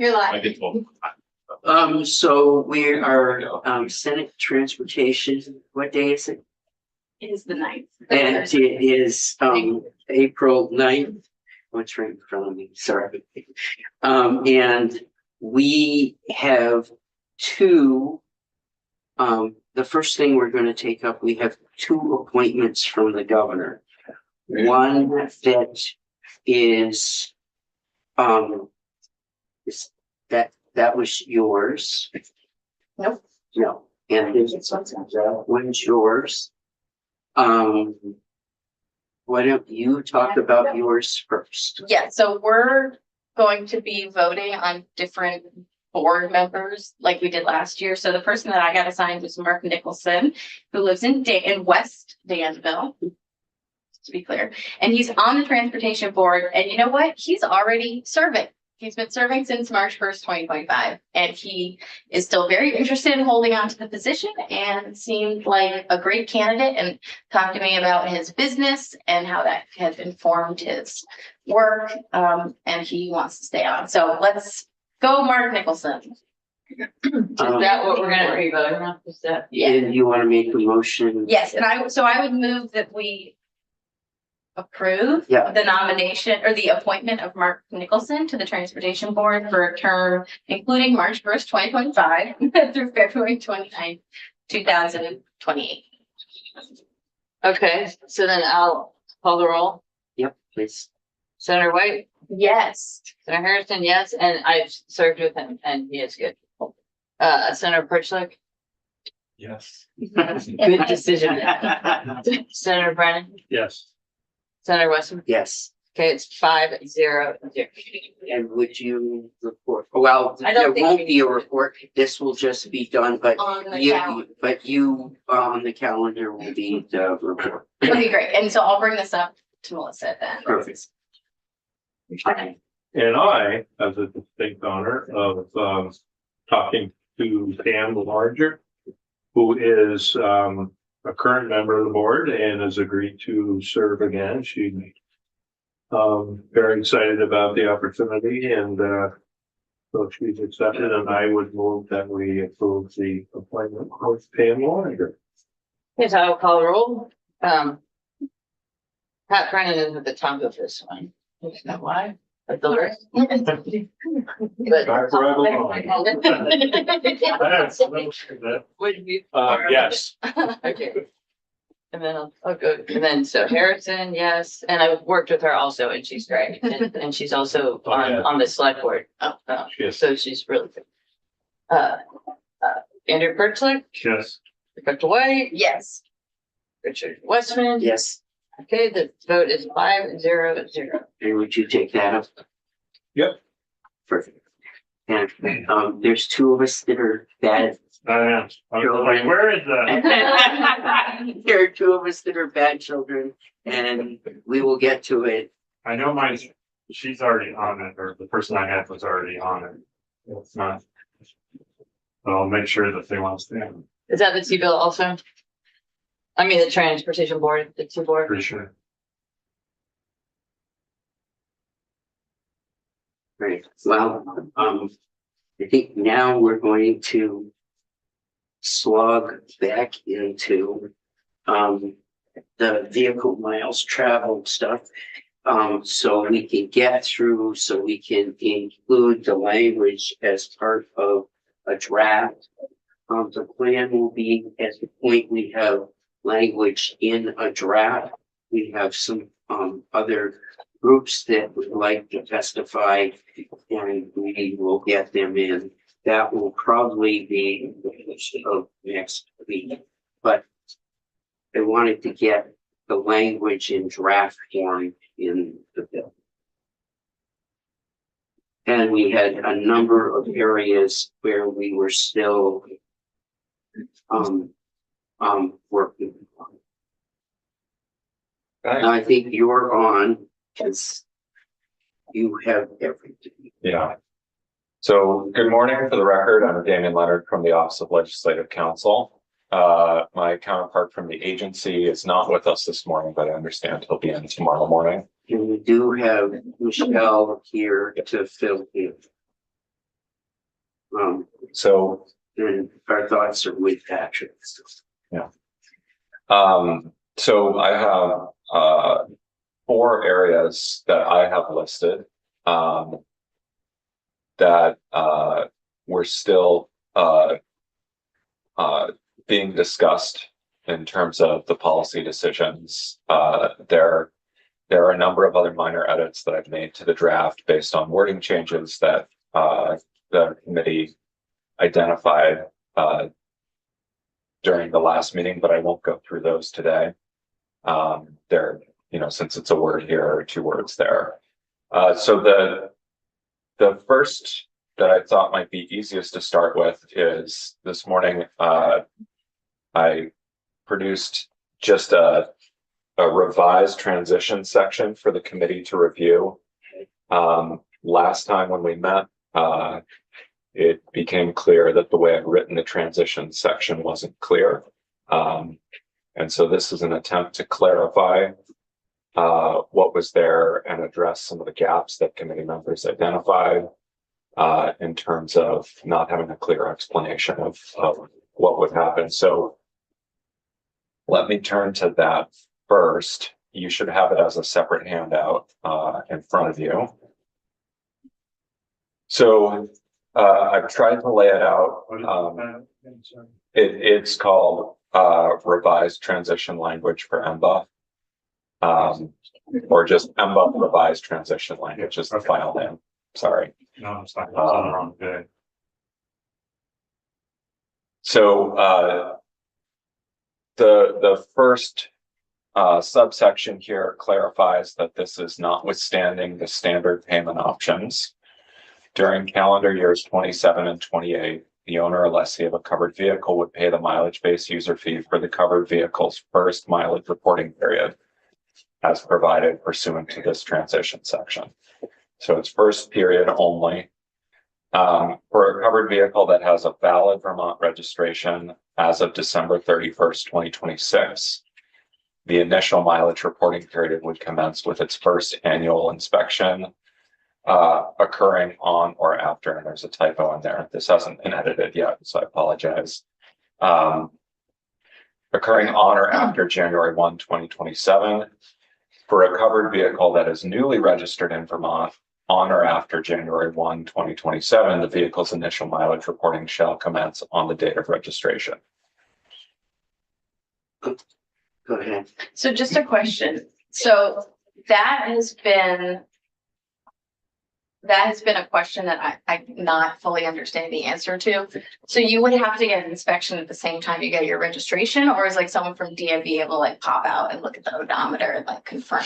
You're I live. get told. So we are, Senate Transportation, what day is it? It is the 9th. And it is, April 9th. What's right in front of me, sorry. And we have two. The first thing we're gonna take up, we have two appointments from the governor. One that is, that was yours. Nope. No, and that one's yours. Why don't you talk about yours first? Yeah, so we're going to be voting on different board members like we did last year. So the person that I got assigned was Mark Nicholson, who lives in West Danville, to be clear. And he's on the transportation board. And you know what? He's already serving. He's been serving since March 1st, 2025. And he is still very interested in holding on to the position and seemed like a great candidate and talked to me about his business and how that has informed his work. And he wants to stay on. So let's go, Mark Nicholson. Is that what we're gonna be voting on? Is that? And you wanna make a motion? Yes, and I would move that we approve Yeah. the nomination or the appointment of Mark Nicholson to the Transportation Board for a term including March 1st, 2025 through February 29th, 2028. Okay, so then I'll call the roll. Yep, please. Senator White, Yes. Senator Harrison, yes, and I've served with him and he is good. Senator Pritchlick, Yes. good decision. Senator Brennan, Yes. Senator Weston. Yes, Okay, it's 5-0. and would you report, well, I don't there think won't we be a need to. report, this will just be done, but On the you, calendar. on the calendar will be the report. Okay, great. And so I'll bring this up to Melissa then. Perfect. And I have the distinct honor of talking to Pam Larger, who is a current member of the board and has agreed to serve again. She's very excited about the opportunity and so she's accepted, and I would move that we approve the appointment of Pam Larger. Yes, I'll call the roll. Pat Brennan is at the top of this one. Is that why? But the rest. Back where I belong. Would you? Yes. Okay. And then I'll go, and then so Harrison, yes, and I've worked with her also and she's great. And she's also on the select board. Yes. So she's really good. Andrew Pertlick, Yes. Rebecca White, Yes. Richard Westman. Yes, Okay, the vote is 5-0-0. and would you take that up? Yep. Perfect. And, there's two of us that are bad. I was like, where is that? There are two of us that are bad children, and we will get to it. I know mine's, she's already on it, or the person I had was already on it. It's not. But I'll make sure that they want to stay on, Is that the T-bill also? I mean, the transportation board, the two board. pretty sure. Right, well, I think now we're going to slog back into the vehicle miles traveled stuff. So we can get through, so we can include the language as part of a draft. The plan will be at the point we have language in a draft. We have some other groups that would like to testify, and we will get them in. That will probably be the first of next week, but I wanted to get the language in draft form in the bill. And we had a number of areas where we were still working on. And I think you're on, because you have everything. Yeah. So good morning. For the record, I'm Damian Leonard from the Office of Legislative Counsel. My counterpart from the agency is not with us this morning, but I understand he'll be in tomorrow morning. And we do have Michelle here to fill in. So, And our thoughts are with Patrick. so I have, 4 areas that I have listed, that, we're still, being discussed in terms of the policy decisions. There are a number of other minor edits that I've made to the draft based on wording changes that, the committee identified, during the last meeting, but I won't go through those today. There, since it's a word here or 2 words there. So the first that I thought might be easiest to start with is this morning, I produced just a revised transition section for the committee to review. Last time when we met, it became clear that the way I'd written the transition section wasn't clear. And so this is an attempt to clarify what was there and address some of the gaps that committee members identified in terms of not having a clear explanation of what would happen. So let me turn to that first. You should have it as a separate handout in front of you. So I've tried to lay it out. It's called revised transition language for MBUF. Or just MBUF revised transition language is the file name. Sorry. No, it's not on the wrong day. So the first subsection here clarifies that this is notwithstanding the standard payment options. During calendar years 27 and 28, the owner or lessee of a covered vehicle would pay the mileage-based user fee for the covered vehicle's first mileage reporting period, as provided pursuant to this transition section. So it's first period only. For a covered vehicle that has a valid Vermont registration as of December 31st, 2026, the initial mileage reporting period would commence with its first annual inspection occurring on or after, and there's a typo in there. This hasn't been edited yet, so I apologize. Occurring on or after January 1, 2027. For a covered vehicle that is newly registered in Vermont on or after January 1, 2027, the vehicle's initial mileage reporting shall commence on the date of registration. Go ahead. So just a question. So that has been a question that I not fully understand the answer to. So you would have to get an inspection at the same time you get your registration, or is like someone from DMV able to like pop out and look at the odometer and like confirm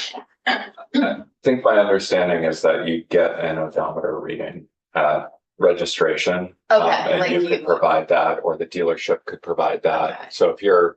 it? I think my understanding is that you get an odometer reading at registration. Okay, And like you could provide that, or the dealership could provide that. Okay. So if you're,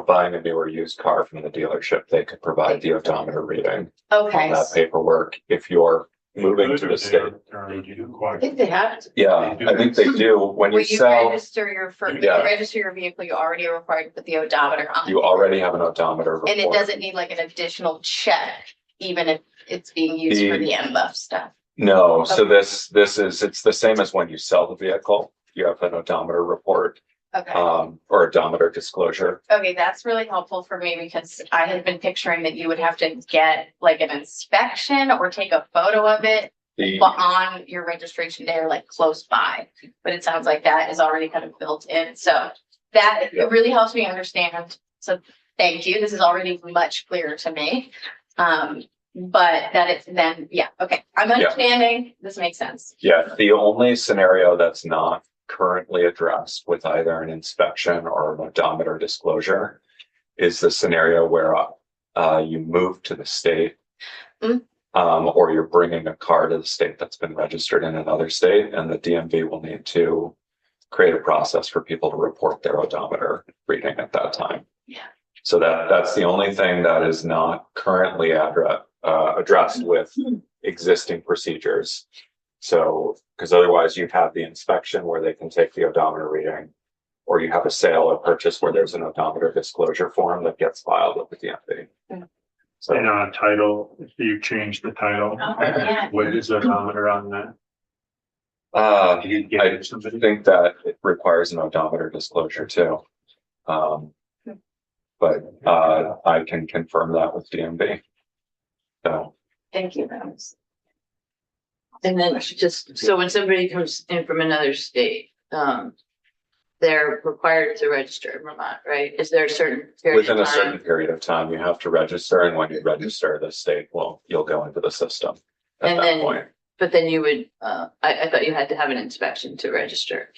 buying a new or used car from the dealership, they could provide the odometer reading on Okay, that paperwork. If you're moving to the state. I think they have to. Yeah, I think they do. When you When you sell, register your first, Yeah. register your vehicle, you already are required to put the odometer on. you already have an odometer And it report. doesn't need like an additional check, even if it's being used for the MBUF stuff. No, so it's the same as when you sell the vehicle. You have an odometer report, Okay. or odometer disclosure. Okay, that's really helpful for me because I had been picturing that you would have to get like an inspection or take a photo of it The, on your registration day or like close by. But it sounds like that is already kind of built in. So that Yeah. it really helps me understand. So thank you. This is already much clearer to me. But that it's then, yeah, okay. I'm understanding. This makes sense. yeah, the only scenario that's not currently addressed with either an inspection or an odometer disclosure is the scenario where you move to the state, or you're bringing a car to the state that's been registered in another state, and the DMV will need to create a process for people to report their odometer reading at that time. Yeah. So that's the only thing that is not currently addressed with existing procedures. So, because otherwise you have the inspection where they can take the odometer reading, or you have a sale or purchase where there's an odometer disclosure form that gets filed with the DMV. So, And on a title, if you change the title, Yeah. what is the odometer on that? You get I it, somebody- think that it requires an odometer disclosure too. But I can confirm that with DMV. So, Thank you, Rose. And then just, so when somebody comes in from another state, they're required to register in Vermont, right? Is there a certain period within a of certain time? period of time, you have to register, and when you register, the state you'll go into the system at And that then- point. But then you would, I thought you had to have an inspection to register.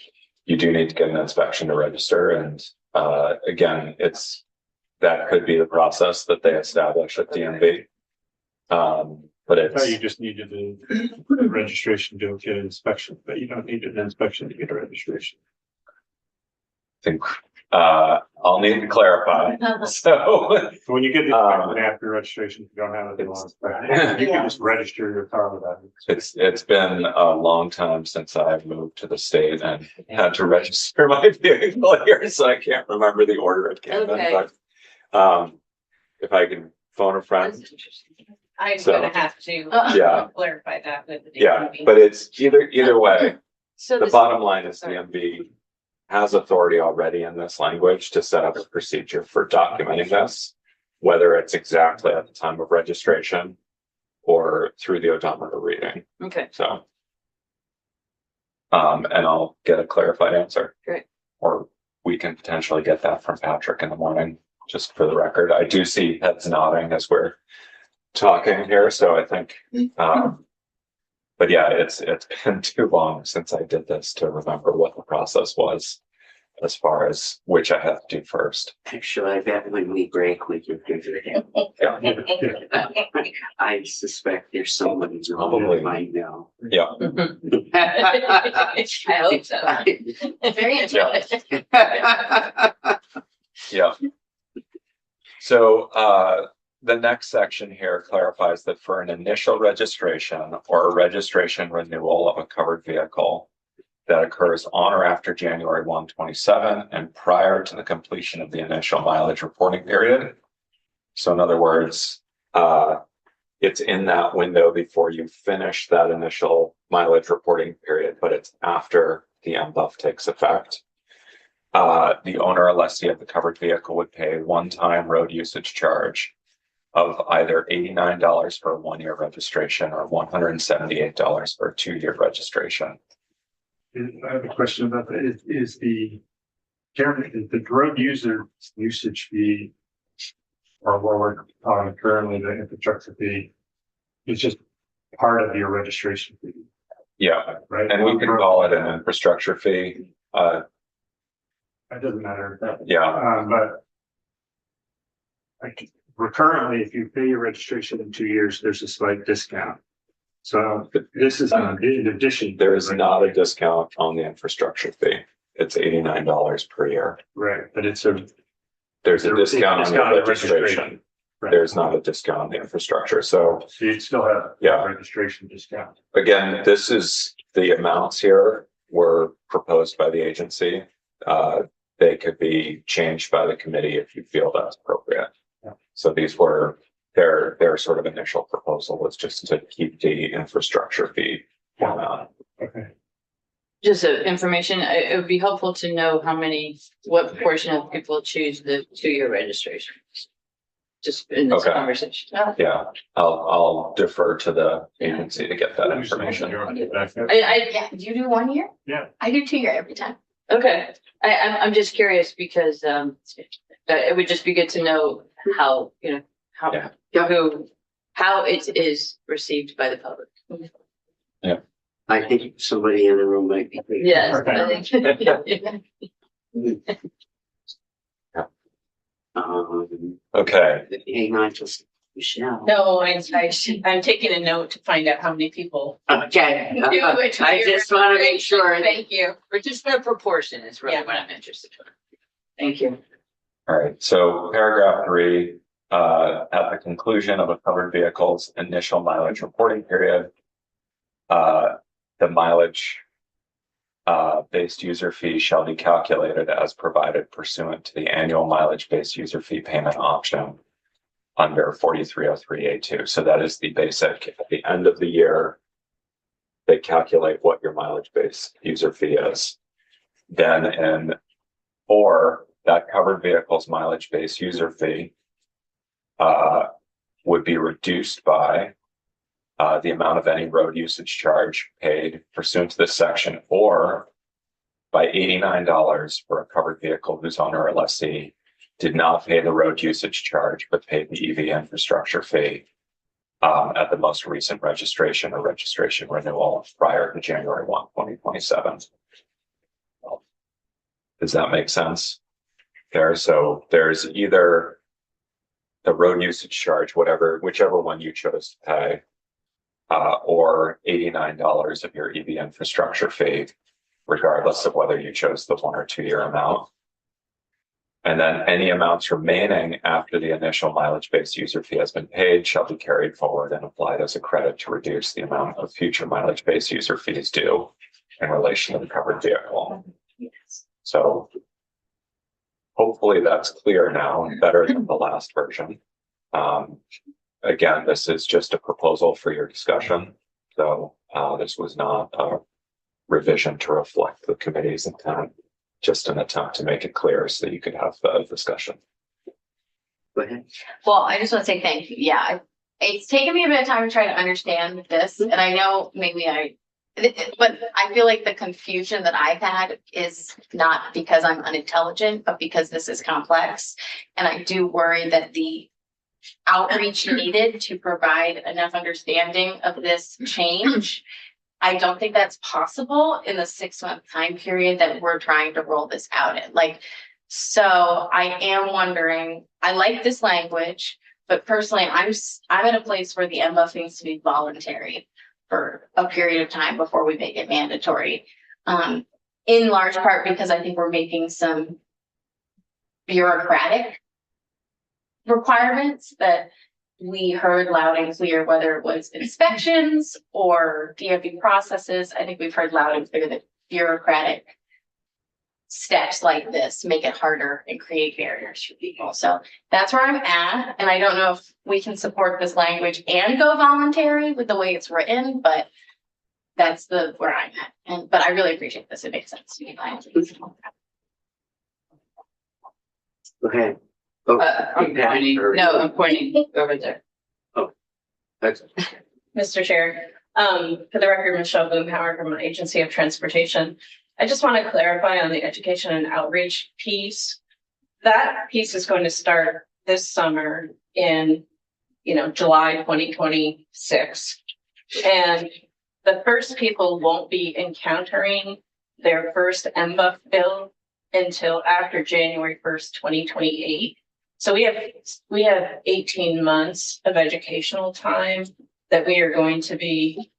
You do need to get an inspection to register, and again, that could be the process that they establish at DMV. But I thought you it's, just needed a registration to get an inspection, but you don't need an inspection to get a registration. I think, I'll need to clarify. So, When you get the Um, inspection after registration, you don't have to do an inspection. You can just register your car without it. it's been a long time since I've moved to the state and had to register my vehicle here, so I can't remember the order it came in, Okay. but if I can phone a friend. That's interesting. I'm So- gonna have to Yeah. clarify that with the Yeah, DMV. but it's either way, So the this, bottom line is sorry. DMV has authority already in this language to set up a procedure for documenting this, whether it's exactly at the time of registration or through the odometer reading, okay, so. And I'll get a clarified answer. Great. Or we can potentially get that from Patrick in the morning, just for the record. I do see heads nodding as we're talking here, so I think, but yeah, it's been too long since I did this to remember what the process was as far as which I have to do first. Actually, I bet when we break, we can figure it out. I suspect there's someone who's Probably. right now. Yeah, I hope so. Very intuitive. yeah. So, the next section here clarifies that for an initial registration or a registration renewal of a covered vehicle that occurs on or after January 1, 2027 and prior to the completion of the initial mileage reporting period. So in other words, it's in that window before you finish that initial mileage reporting period, but it's after the MBUF takes effect. The owner or lessee of the covered vehicle would pay a one-time road usage charge of either $89 for a 1-year registration or $178 for a 2-year registration. I have a question about that. Is the road user usage fee, or what we're calling currently the infrastructure fee, is just part of your registration fee, Yeah, right? and we can call it an infrastructure fee. It doesn't matter. Yeah, But we're currently, if you pay your registration in 2 years, there's a slight discount. So this is in addition. there is not a discount on the infrastructure fee. It's $89 per year. Right, but it's There's a discount on the on registration. Right. There's not a discount on the infrastructure. So So you'd still have Yeah. registration discount. again, this is the amounts here were proposed by the agency. They could be changed by the committee if you feel that's appropriate. Yeah. So these were their sort of initial proposal was just to keep the infrastructure fee amount. Okay. Just information, it would be helpful to know what proportion of people choose the 2-year registration. Just in this Okay. conversation. Yeah, I'll defer to the agency to get that information. I, Do you do 1 year? Yeah. I do 2 year every time. okay, I'm just curious because, it would just be good to know how, how it is received by the public. I think somebody in the room might be. Yes. I think- Okay, Hang on just, Michelle. No, I'm taking a note to find out how many people. Okay, do it. I just want to make sure. Thank you. Participant proportion is really Yeah. what I'm interested in. Thank you. all right, so paragraph 3, at the conclusion of a covered vehicle's initial mileage reporting period, the mileage based user fee shall be calculated as provided pursuant to the annual mileage based user fee payment option under 4303A2. So that is the basic at the end of the year. they calculate what your mileage-based user fee is. Then or that covered vehicle's mileage-based user fee would be reduced by the amount of any road usage charge paid pursuant to this section, or by $89 for a covered vehicle whose owner or lessee did not pay the road usage charge, but paid the EV infrastructure fee at the most recent registration or registration renewal prior to January 1, 2027. Does that make sense? So there's either the road usage charge, whichever one you chose to pay, or $89 of your EV infrastructure fee, regardless of whether you chose the 1 or 2 year amount. And then any amounts remaining after the initial mileage-based user fee has been paid shall be carried forward and applied as a credit to reduce the amount of future mileage-based user fees due in relation to the covered vehicle. So hopefully that's clear now, better than the last version. Again, this is just a proposal for your discussion. So this was not a revision to reflect the committee's intent, just an attempt to make it clear so that you could have the discussion. Go ahead. Well, I just want to say thank you. Yeah, it's taken me a bit of time to try to understand this, and I know but I feel like the confusion that I've had is not because I'm unintelligent, but because this is complex. And I do worry that the outreach needed to provide enough understanding of this change, I don't think that's possible in the 6-month time period that we're trying to roll this out in. So I am wondering, I like this language, but personally, I'm at a place where the MBUF needs to be voluntary for a period of time before we make it mandatory. In large part because I think we're making some bureaucratic requirements that we heard loud and clear, whether it was inspections or DMV processes. I think we've heard loud and clear that bureaucratic steps like this make it harder and create barriers for people. So that's where I'm at. And I don't know if we can support this language and go voluntary with the way it's written, but that's where I'm at. But I really appreciate this. It makes sense to me. Go ahead. Oh, I'm pointing, no, I'm pointing over there. that's Mr. Chair, for the record, Michelle Boomhauer from the Agency of Transportation. I just want to clarify on the education and outreach piece. That piece is going to start this summer in, July 2026. And the first people won't be encountering their first MBUF bill until after January 1st, 2028. So we have 18 months of educational time that we are going to be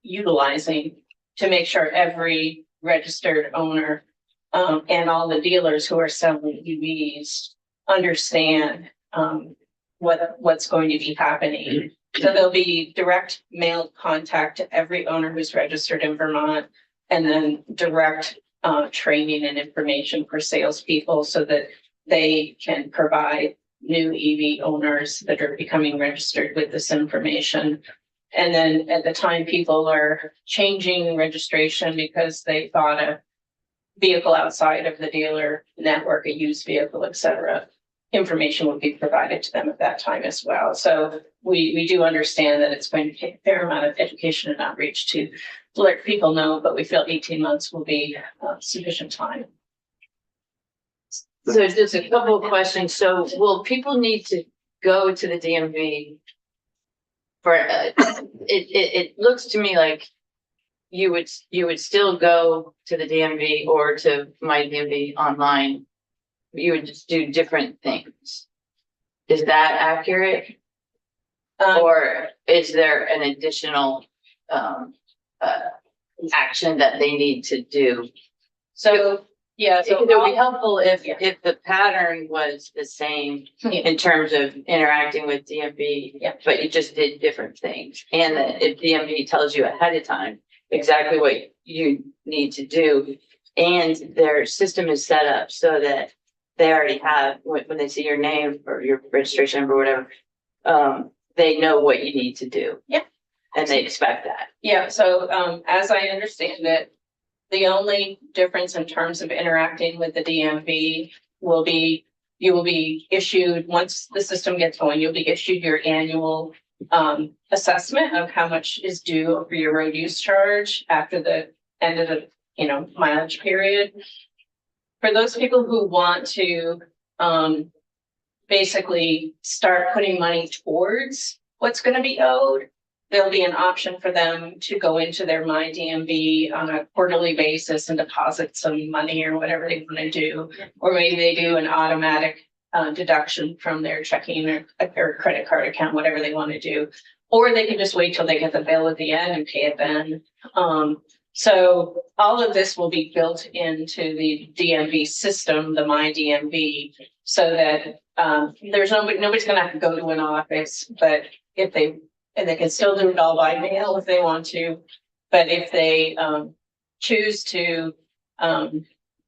utilizing to make sure every registered owner and all the dealers who are selling EVs understand what's going to be happening. So there'll be direct mail contact to every owner who's registered in Vermont, and then direct training and information for salespeople so that they can provide new EV owners that are becoming registered with this information. And then at the time people are changing registration because they bought a vehicle outside of the dealer network, a used vehicle, et cetera, information will be provided to them at that time as well. So we do understand that it's going to take a fair amount of education and outreach to let people know, but we feel 18 months will be sufficient time. So just a couple of questions. So will people need to go to the DMV for it looks to me like you would still go to the DMV or to my DMV online. You would just do different things. Is that accurate? Or is there an additional action that they need to do? So, yeah, so It would be helpful if the pattern was the same in terms of interacting with DMV, but you just did different things. And that if DMV tells you ahead of time exactly what you need to do, and their system is set up so that they already have, when they see your name or your registration number or whatever, they know what you need to do. Yeah. and they expect that. Yeah, so as I understand it, the only difference in terms of interacting with the DMV will be, you will be issued, once the system gets going, you'll be issued your annual assessment of how much is due for your road use charge after the end of the, mileage period. For those people who want to basically start putting money towards what's going to be owed, there'll be an option for them to go into their My DMV on a quarterly basis and deposit some money or whatever they want to do. Or maybe they do an automatic deduction from their checking or credit card account, whatever they want to do. Or they can just wait till they get the bill at the end and pay it then. So all of this will be built into the DMV system, the My DMV, so that nobody's gonna have to go to an office, but they can still do it all by mail if they want to. But if they choose to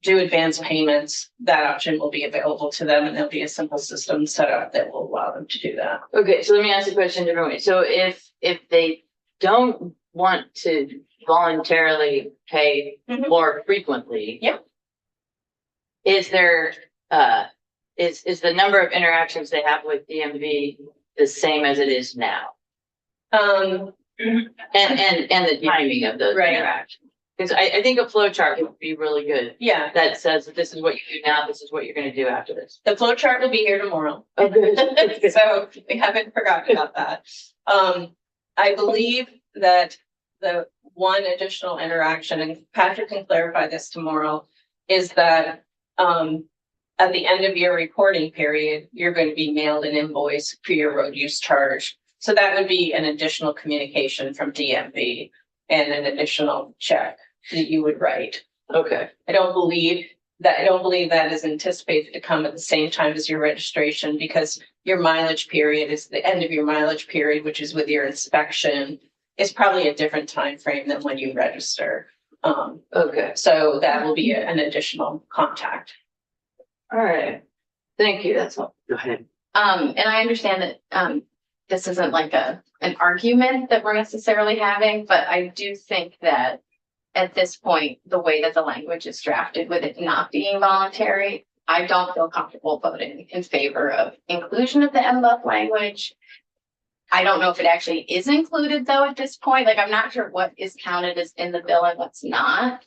do advance payments, that option will be available to them, and there'll be a simple system set up that will allow them to do that. Okay, so let me ask the question a different way. So if they don't want to voluntarily pay Mhm. more frequently. Yep. Is there, is the number of interactions they have with DMV the same as it is now? And the timing of those Right. interactions? Because I think a flow chart would be really good Yeah, that says that this is what you do now, this is what you're gonna do after this. the flow chart will be here tomorrow. Oh, good. So we haven't forgotten about that. I believe that the one additional interaction, and Patrick can clarify this tomorrow, is that at the end of your reporting period, you're going to be mailed an invoice for your road use charge. So that would be an additional communication from DMV and an additional check that you would write. Okay, I don't believe that is anticipated to come at the same time as your registration, because your mileage period is the end of your mileage period, which is with your inspection. It's probably a different time frame than when you register. okay, So that will be an additional contact. all right. Thank you, that's all. Go ahead. And I understand that this isn't like an argument that we're necessarily having, but I do think that at this point, the way that the language is drafted with it not being voluntary, I don't feel comfortable voting in favor of inclusion of the MBUF language. I don't know if it actually is included though at this point. Like, I'm not sure what is counted as in the bill and what's not.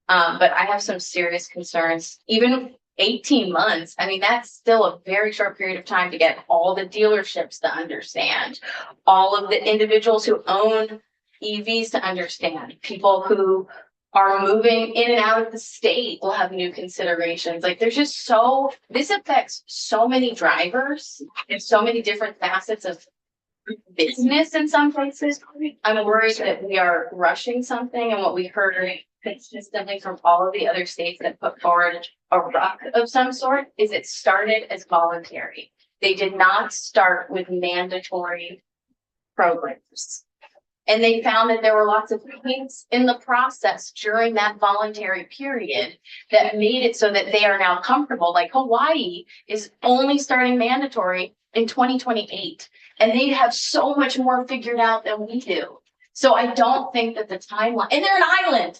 But I have some serious concerns, even 18 months. I mean, that's still a very short period of time to get all the dealerships to understand, all of the individuals who own EVs to understand, people who are moving in and out of the state will have new considerations. Like, there's just this affects so many drivers and so many different facets of business in some places. I'm worried that we are rushing something, and what we heard consistently from all of the other states that put forward a RUC of some sort is it started as voluntary. They did not start with mandatory programs. And they found that there were lots of kinks in the process during that voluntary period that made it so that they are now comfortable. Like, Hawaii is only starting mandatory in 2028, and they have so much more figured out than we do. So I don't think that the timeline, and they're an island,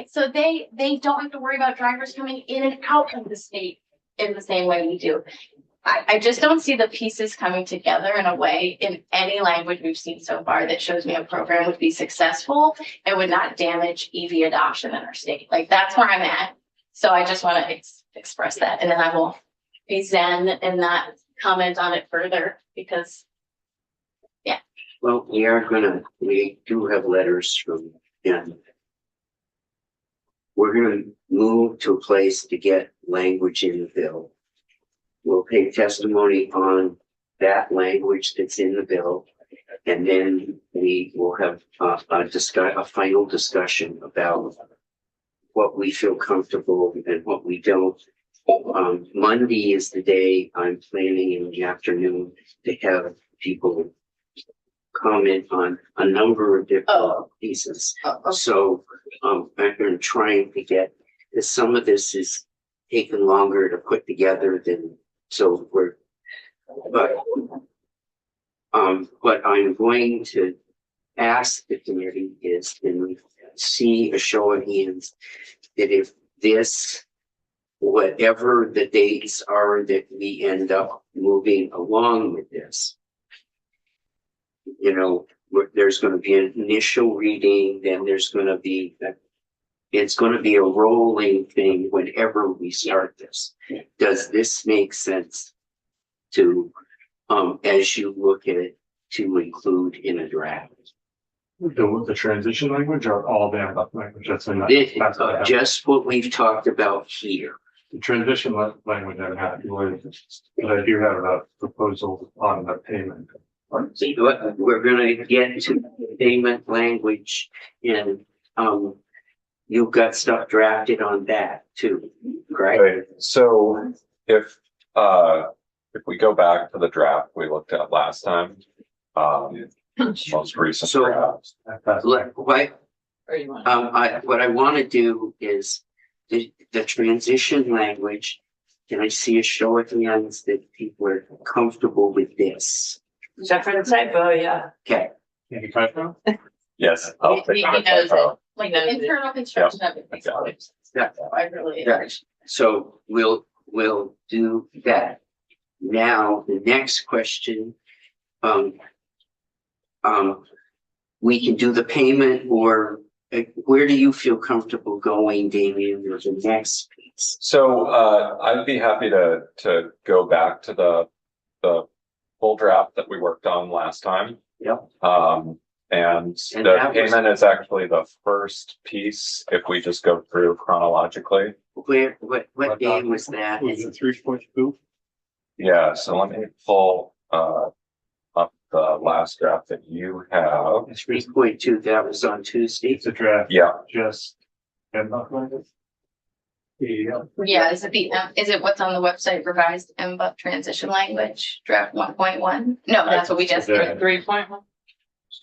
so they don't have to worry about drivers coming in and out of the state in the same way we do. I just don't see the pieces coming together in a way in any language we've seen so far that shows me a program would be successful and would not damage EV adoption in our state. Like, that's where I'm at. So I just want to express that, and then I will be zen and not comment on it further because. Well, we do have letters from him. We're gonna move to a place to get language in the bill. We'll take testimony on that language that's in the bill. And then we will have a final discussion about what we feel comfortable and what we don't. Monday is the day I'm planning in the afternoon to have people comment on a number of different pieces. So I've been trying to get, some of this is taking longer to put together than, but I'm going to ask the committee is, can we see a show of hands that if this, whatever the dates are that we end up moving along with this, you know, there's going to be an initial reading, then there's going to be, it's going to be a rolling thing whenever we start this. Does this make sense to, as you look at it, to include in a draft? The transition language or all the above language? That's in that's what I have. Just what we've talked about here. The transition language I'm happy with, but I do have a proposal on the payment. We're gonna get to the payment language and, you've got stuff drafted on that too, right? Right, so if we go back to the draft we looked at last time, most recent So- draft. Look, what, Or you want? what I wanna do is the transition language. Can I see a show of hands that people are comfortable with this? Except for the typo, yeah. Okay, Any typo? Yes. He knows it. Like the Knows it. internal construction of it makes a lot of sense. Yeah. So I really Yeah. appreciate. so we'll do that. Now, the next question, we can do the payment or where do you feel comfortable going, Damien, with the next piece? So I'd be happy to go back to the full draft that we worked on last time. Yep. And And the that was- payment is actually the first piece if we just go through chronologically. Where, what day was that? Was it 3.2? Yeah, so let me pull up the last draft that you have. 3.2, that was on Tuesday. It's a draft, Yeah, just. And not language. Yeah. Yeah, is it what's on the website revised MBUF transition language, draft 1.1? No, that's what we just did. 3.1.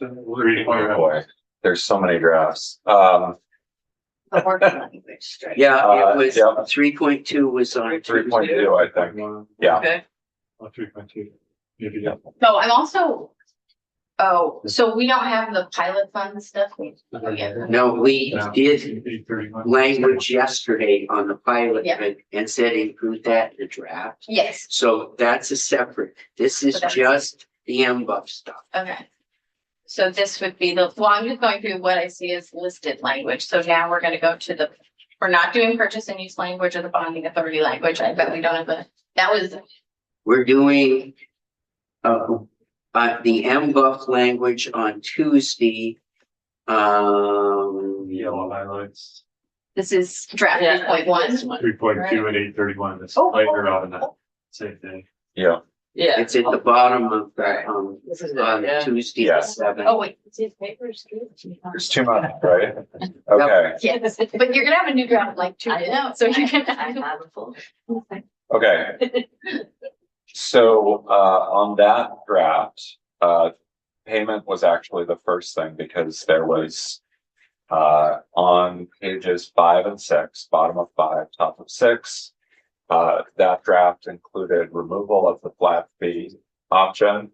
oh boy, there's so many drafts. The working language. right? Yeah, it was, yeah. 3.2 was on Tuesday. 3.2, I think. Yeah. Okay. 3.2. Maybe, yeah. So I'm also, so we don't have the pilot fund stuff? No, we No. did 8:31. language yesterday on the pilot Yeah. and said include that in the draft. Yes, So that's a separate, this is So that's- just the MBUF stuff. okay. So this would be I'm just going through what I see as listed language. So now we're gonna go to we're not doing purchase and use language or the bonding authority language. I bet we don't have that was, We're doing the MBUF language on Tuesday. Yellow highlights, this is draft Yeah. 3.1. 3.2 and 8:31, that's Oh, later on that same day. Yeah, Yeah. It's at the bottom of the, This is it, on yeah. Tuesday Yeah. at 7. Oh, wait, there's too much, right? Okay, yes, but you're gonna have a new draft like 2 minutes, so you can. have a full. okay. So on that draft, payment was actually the first thing because there was on pages 5 and 6, bottom of 5, top of 6. That draft included removal of the flat fee option.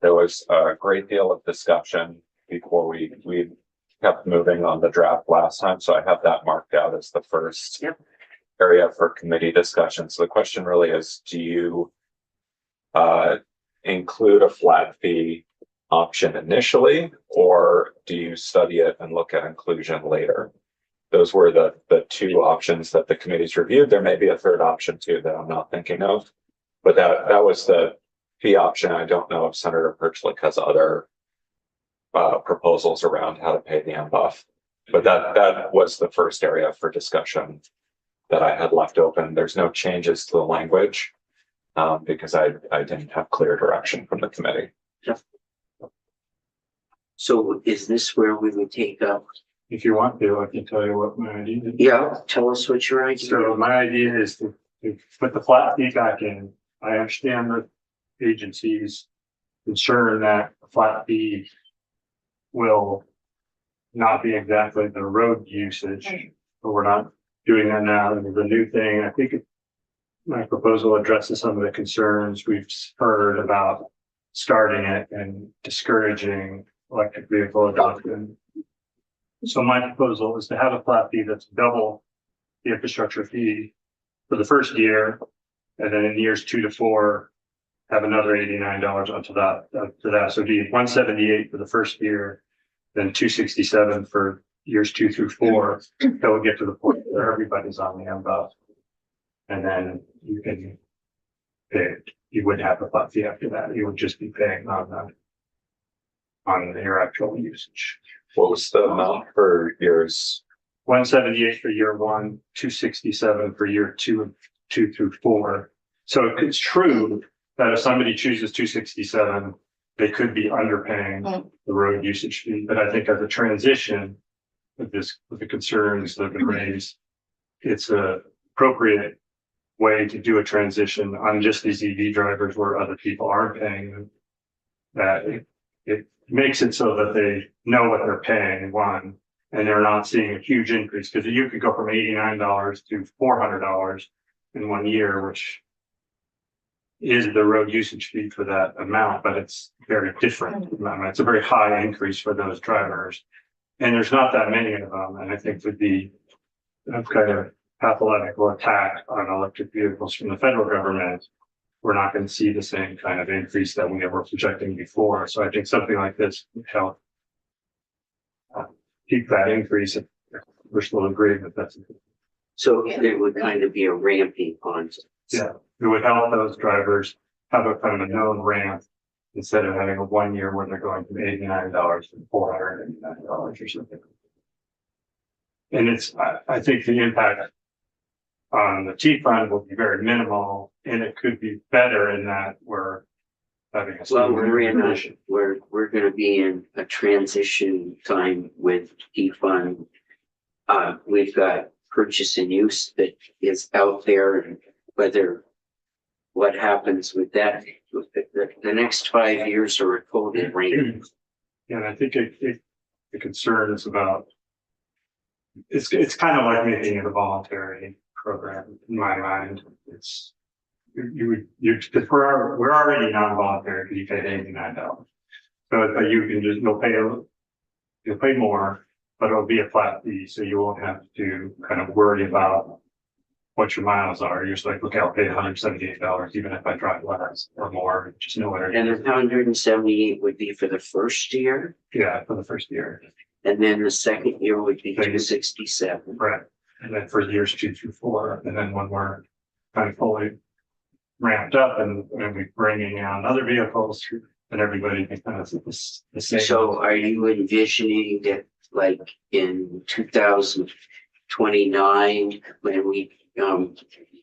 There was a great deal of discussion before we kept moving on the draft last time, so I have that marked out as the first Yep. area for committee discussion. So the question really is, do you include a flat fee option initially, or do you study it and look at inclusion later? Those were the two options that the committees reviewed. There may be a third option too that I'm not thinking of, but that was the fee option. I don't know if Senator Perchlik has other proposals around how to pay the MBUF, but that was the first area for discussion that I had left open. There's no changes to the language because I didn't have clear direction from the committee. So is this where we would take up? If you want to, I can tell you what my idea is. Yeah, tell us what your idea So is. my idea is to put the flat fee back in. I understand the agency's concern that the flat fee will not be exactly the road usage, but we're not doing that now. And the new thing, I think my proposal addresses some of the concerns we've heard about starting it and discouraging electric vehicle adoption. So my proposal is to have a flat fee that's double the infrastructure fee for the first year. And then in years 2 to 4, have another $89 onto that, So it'd be 178 for the first year, then 267 for years 2 through 4. That would get to the point where everybody's on the above. And then you can pay, you wouldn't have a flat fee after that. You would just be paying on your actual usage. What was the amount for years? 178 for year 1, 267 for year 2 through 4. So it's true that if somebody chooses 267, they could be underpaying the road usage fee. But I think as a transition with the concerns that have been raised, it's a appropriate way to do a transition on just these EV drivers where other people aren't paying them. That it makes it so that they know what they're paying, one, and they're not seeing a huge increase, because you could go from $89 to $400 in 1 year, which is the road usage fee for that amount, but it's very different. It's a very high increase for those drivers. And there's not that many of them. And I think would be a kind of pathological attack on electric vehicles from the federal government. We're not going to see the same kind of increase that we were projecting before. So I think something like this would help keep that increase. If we're still agreeing that that's. So it would kind of be a ramping on. Yeah, it would help those drivers have a kind of a known ramp instead of having a 1 year where they're going from $89 to $489 or something. And I think the impact on the T fund will be very minimal, and it could be better in that we're having a. Well, we're going to be in a transition time with defund. We've got purchase and use that is out there, and whether what happens with that, the next 5 years are a total range. And I think the concern is about, it's kind of like making it a voluntary program in my mind. It's because we're already non-voluntary because you paid $89. So you'll pay more, but it'll be a flat fee, so you won't have to kind of worry about what your miles are. You're just like, okay, I'll pay $178 even if I drive less or more. Just know what it And is. 178 would be for the first year, Yeah, for the first year. and then the second year would be 267. Right. And then for years 2 through 4, and then when we're kind of fully ramped up and we're bringing on other vehicles, and everybody can kind of the same. So are you envisioning that like in 2029, when we,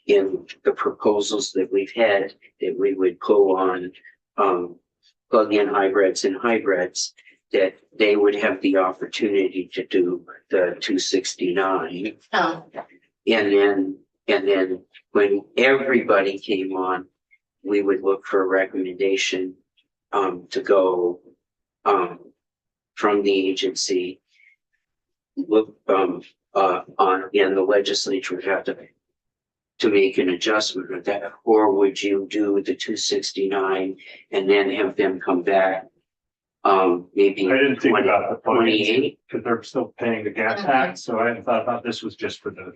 in the proposals that we've had, that we would pull on, plug-in hybrids and hybrids, that they would have the opportunity to do the 269. Oh, And then when everybody came on, we would look for a recommendation to go from the agency. Look on, and the legislature would have to make an adjustment with that, or would you do the 269 and then have them come back? Maybe I didn't think about the 28. because they're still paying the gas tax, so I hadn't thought about this was just for the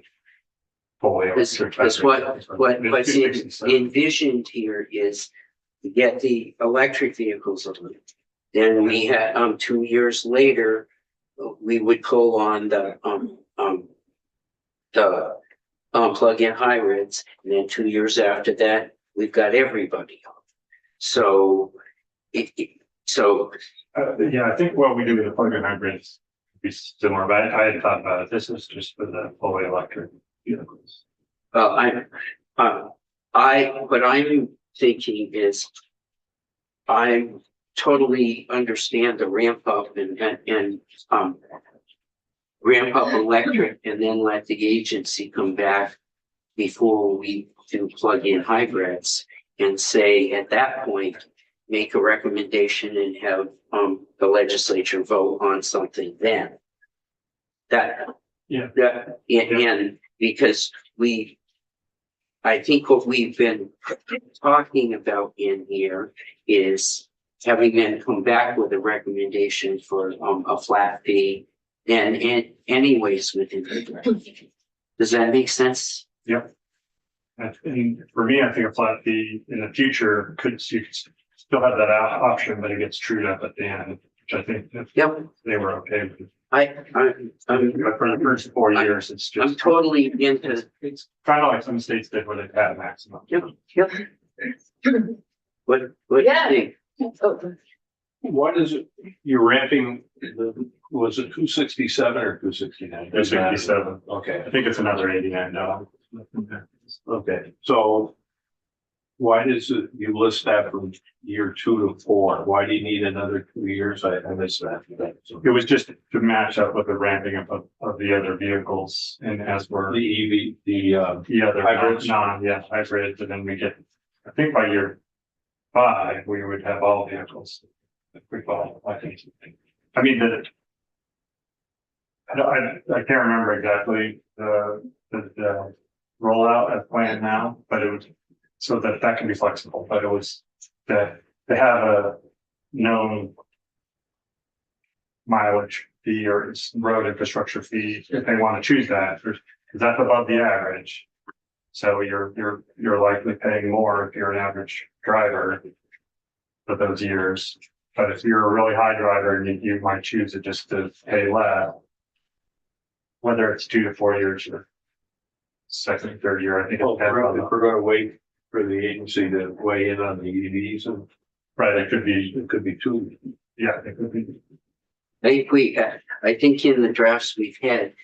fully electric. Because what's It's 267. envisioned here is to get the electric vehicles on. Then we had 2 years later, we would pull on the plug-in hybrids, and then 2 years after that, we've got everybody on. So Yeah, I think what we do with the plug-in hybrids would be similar, but I hadn't thought about it. This is just for the fully electric vehicles. what I'm thinking is I totally understand the ramp up and ramp up electric and then let the agency come back before we do plug-in hybrids and say at that point, make a recommendation and have the legislature vote on something then. And because I think what we've been talking about in here is having them come back with a recommendation for, a flat fee and anyways within the draft. Does that make sense? Yep. And for me, I think a flat fee in the future you could still have that option, but it gets trued up at the end, which I think that Yep, they were okay with. I'm But for the first 4 years, it's I'm just, totally into, it's kind of like some states did where they've had a maximum. yep. What do you Yeah. think? What is it, you're ramping, was it 267 or 269? There's 67. Okay. I think it's another 89 now. Okay, so why does it, you list that from year 2 to 4? Why do you need another 2 years? I missed that. It was just to match up with the ramping up of the other vehicles and as we're The EV, the other hybrids. hybrids, and then we get, I think by year 5, we would have all vehicles. If we follow, I think. I mean, I can't remember exactly the rollout as planned now, but it was so that can be flexible, but it was that they have a known mileage fee or road infrastructure fee if they want to choose that, because that's above the average. So you're likely paying more if you're an average driver for those years. But if you're a really high driver, you might choose it just to pay less. Whether it's 2 to 4 years or second, third year, I think. well, It depends on if we're gonna wait for the agency to weigh in on the EVs, and right, it could be, it could be 2. yeah, it could be. I think in the drafts we've had,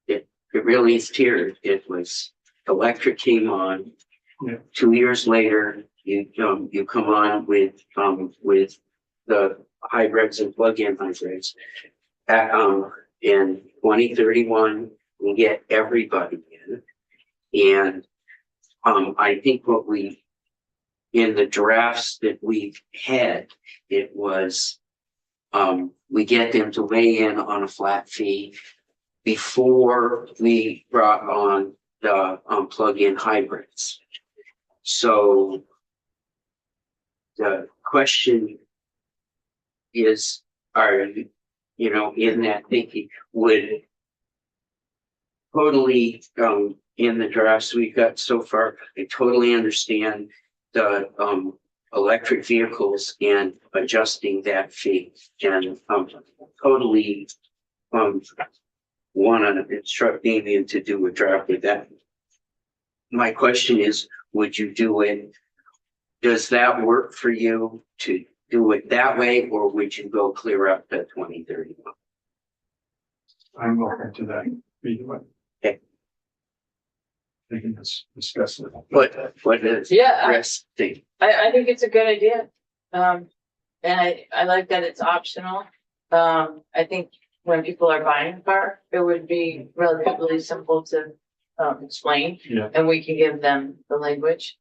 it really is tiered. It was electric came on. Yeah. 2 years later, you come on with the hybrids and plug-in hybrids. In 2031, we get everybody in. And I think in the drafts that we've had, it was we get them to weigh in on a flat fee before we brought on the plug-in hybrids. So the question is, are you in that thinking would totally in the drafts we've got so far, I totally understand the electric vehicles and adjusting that fee, and totally want to instruct Damien to do a draft with that. My question is, would you do it? Does that work for you to do it that way, or would you go clear up to 2031? I'm open to that either way. Okay. We can discuss it. What is Yeah, rest thing? I think it's a good idea. And I like that it's optional. I think when people are buying a car, it would be relatively simple to explain. Yeah. And we can give them the language.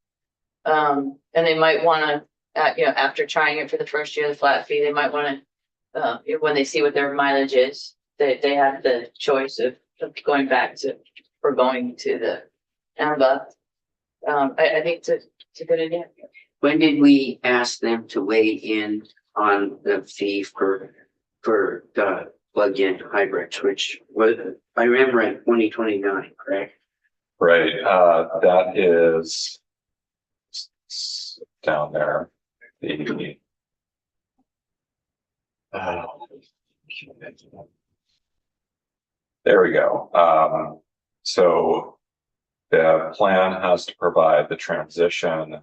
And they might wanna, after trying it for the first year, the flat fee, they might wanna, when they see what their mileage is, they have the choice of going back to, or going to the AMBA. I think it's a good idea. When did we ask them to weigh in on the fee for the plug-in hybrids, which was, I remember in 2029, correct? Right, that is down there. There we go. So the plan has to provide the transition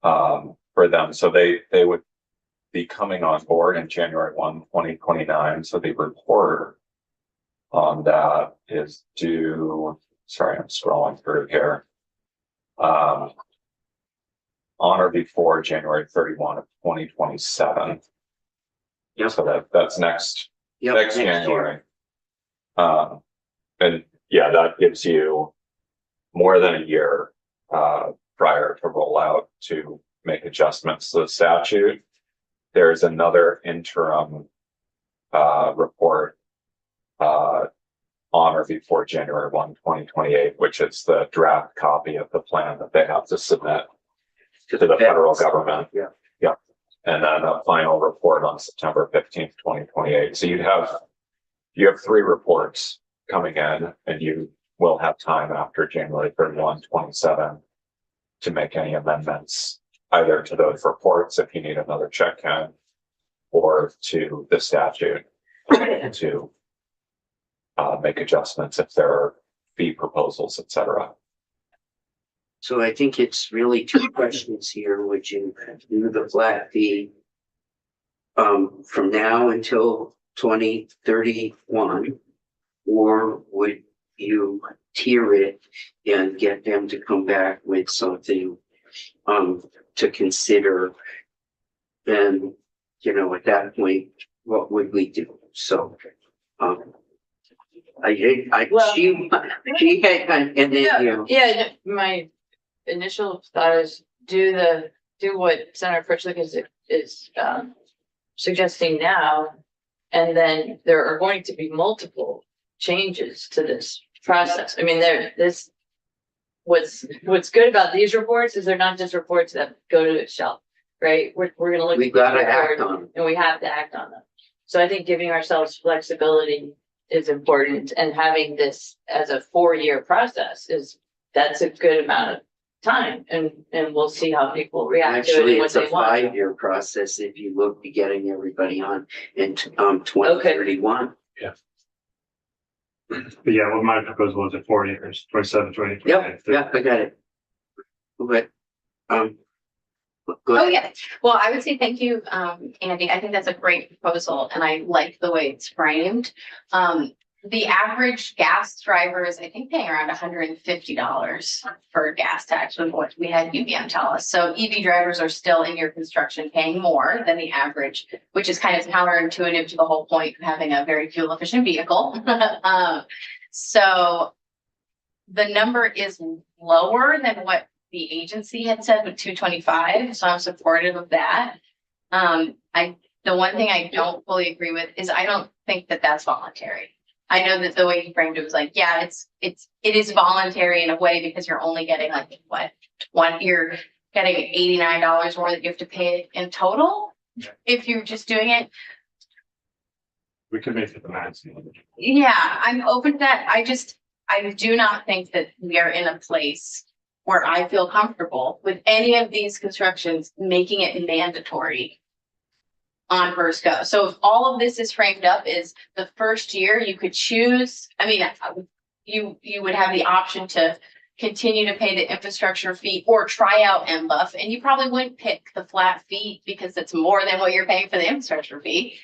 for them. So they would be coming on board in January 1, 2029. So the report on that is due, sorry, I'm scrolling through here. On or before January 31 of 2027. Yep. So that's next Yep, next year. January. And yeah, that gives you more than a year prior to rollout to make adjustments to the statute. There's another interim report on or before January 1, 2028, which is the draft copy of the plan that they have to submit to the federal government. Yeah. Yeah. and then a final report on September 15th, 2028. So you have 3 reports coming in, and you will have time after January 31, 27 to make any amendments either to those reports if you need another check in, or to the statute to make adjustments if there are fee proposals, et cetera. So I think it's really 2 questions here. Would you do the flat fee from now until 2031, or would you tier it and get them to come back with something to consider? Then, you know, at that point, what would we do? So Well- she had, and then, you know. Yeah, my initial thought is do what Senator Fritchlick is suggesting now. And then there are going to be multiple changes to this process. I mean, what's good about these reports is they're not just reports that go to the shelf, right? We're gonna look. We at gotta each act report on it. and we have to act on them. So I think giving ourselves flexibility is important, and having this as a 4-year process that's a good amount of time, and we'll see how people react to it Actually, and what it's a they want. 5-year process if you look at getting everybody on in 2031. But yeah, well, my proposal is at 4 years, 27, 28. Yeah, I got it. But, go Oh, ahead. yeah. Well, I would say thank you, Andy. I think that's a great proposal and I like the way it's framed. The average gas driver is, I think, paying around $150 for gas tax with what we had UBM tell us. So EV drivers are still in your construction paying more than the average, which is kind of counterintuitive to the whole point of having a very fuel efficient vehicle. So the number is lower than what the agency had said with 225, so I'm supportive of that. The one thing I don't fully agree with is I don't think that that's voluntary. I know that the way you framed it was like, yeah, it is voluntary in a way because you're only getting like you're getting $89 more that you have to pay in total if you're just doing it. We could make it the maximum. Yeah, I'm open to that. I do not think that we are in a place where I feel comfortable with any of these constructions making it mandatory on first go. So if all of this is framed up is the first year you could choose, I mean, you would have the option to continue to pay the infrastructure fee or try out MBUF, and you probably wouldn't pick the flat fee because it's more than what you're paying for the infrastructure fee.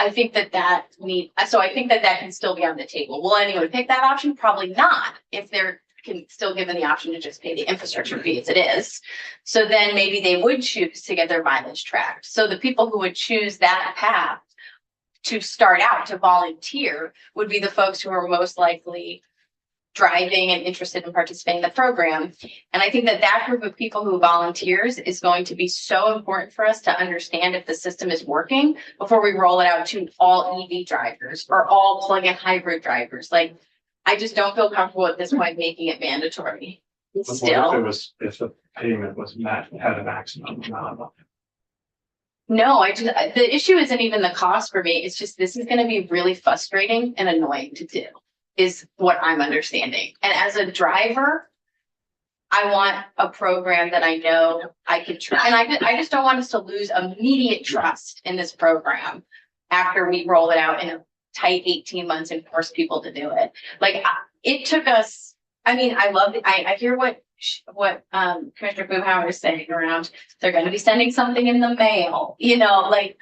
I think that I think that can still be on the table. Will anyone pick that option? Probably not, if they're still given the option to just pay the infrastructure fee as it is. So then maybe they would choose to get their mileage tracked. So the people who would choose that path to start out to volunteer would be the folks who are most likely driving and interested in participating in the program. And I think that group of people who volunteers is going to be so important for us to understand if the system is working before we roll it out to all EV drivers or all plug-in hybrid drivers. Like, I just don't feel comfortable at this point making it mandatory. Still, If the payment was had a maximum amount. no, the issue isn't even the cost for me. It's just, this is going to be really frustrating and annoying to do, is what I'm understanding. And as a driver, I want a program that I know I can try. And I just don't want us to lose immediate trust in this program after we roll it out in a tight 18 months and force people to do it. Like, it took us, I mean, I hear what Commissioner Boomhauer is saying around, they're going to be sending something in the mail, like,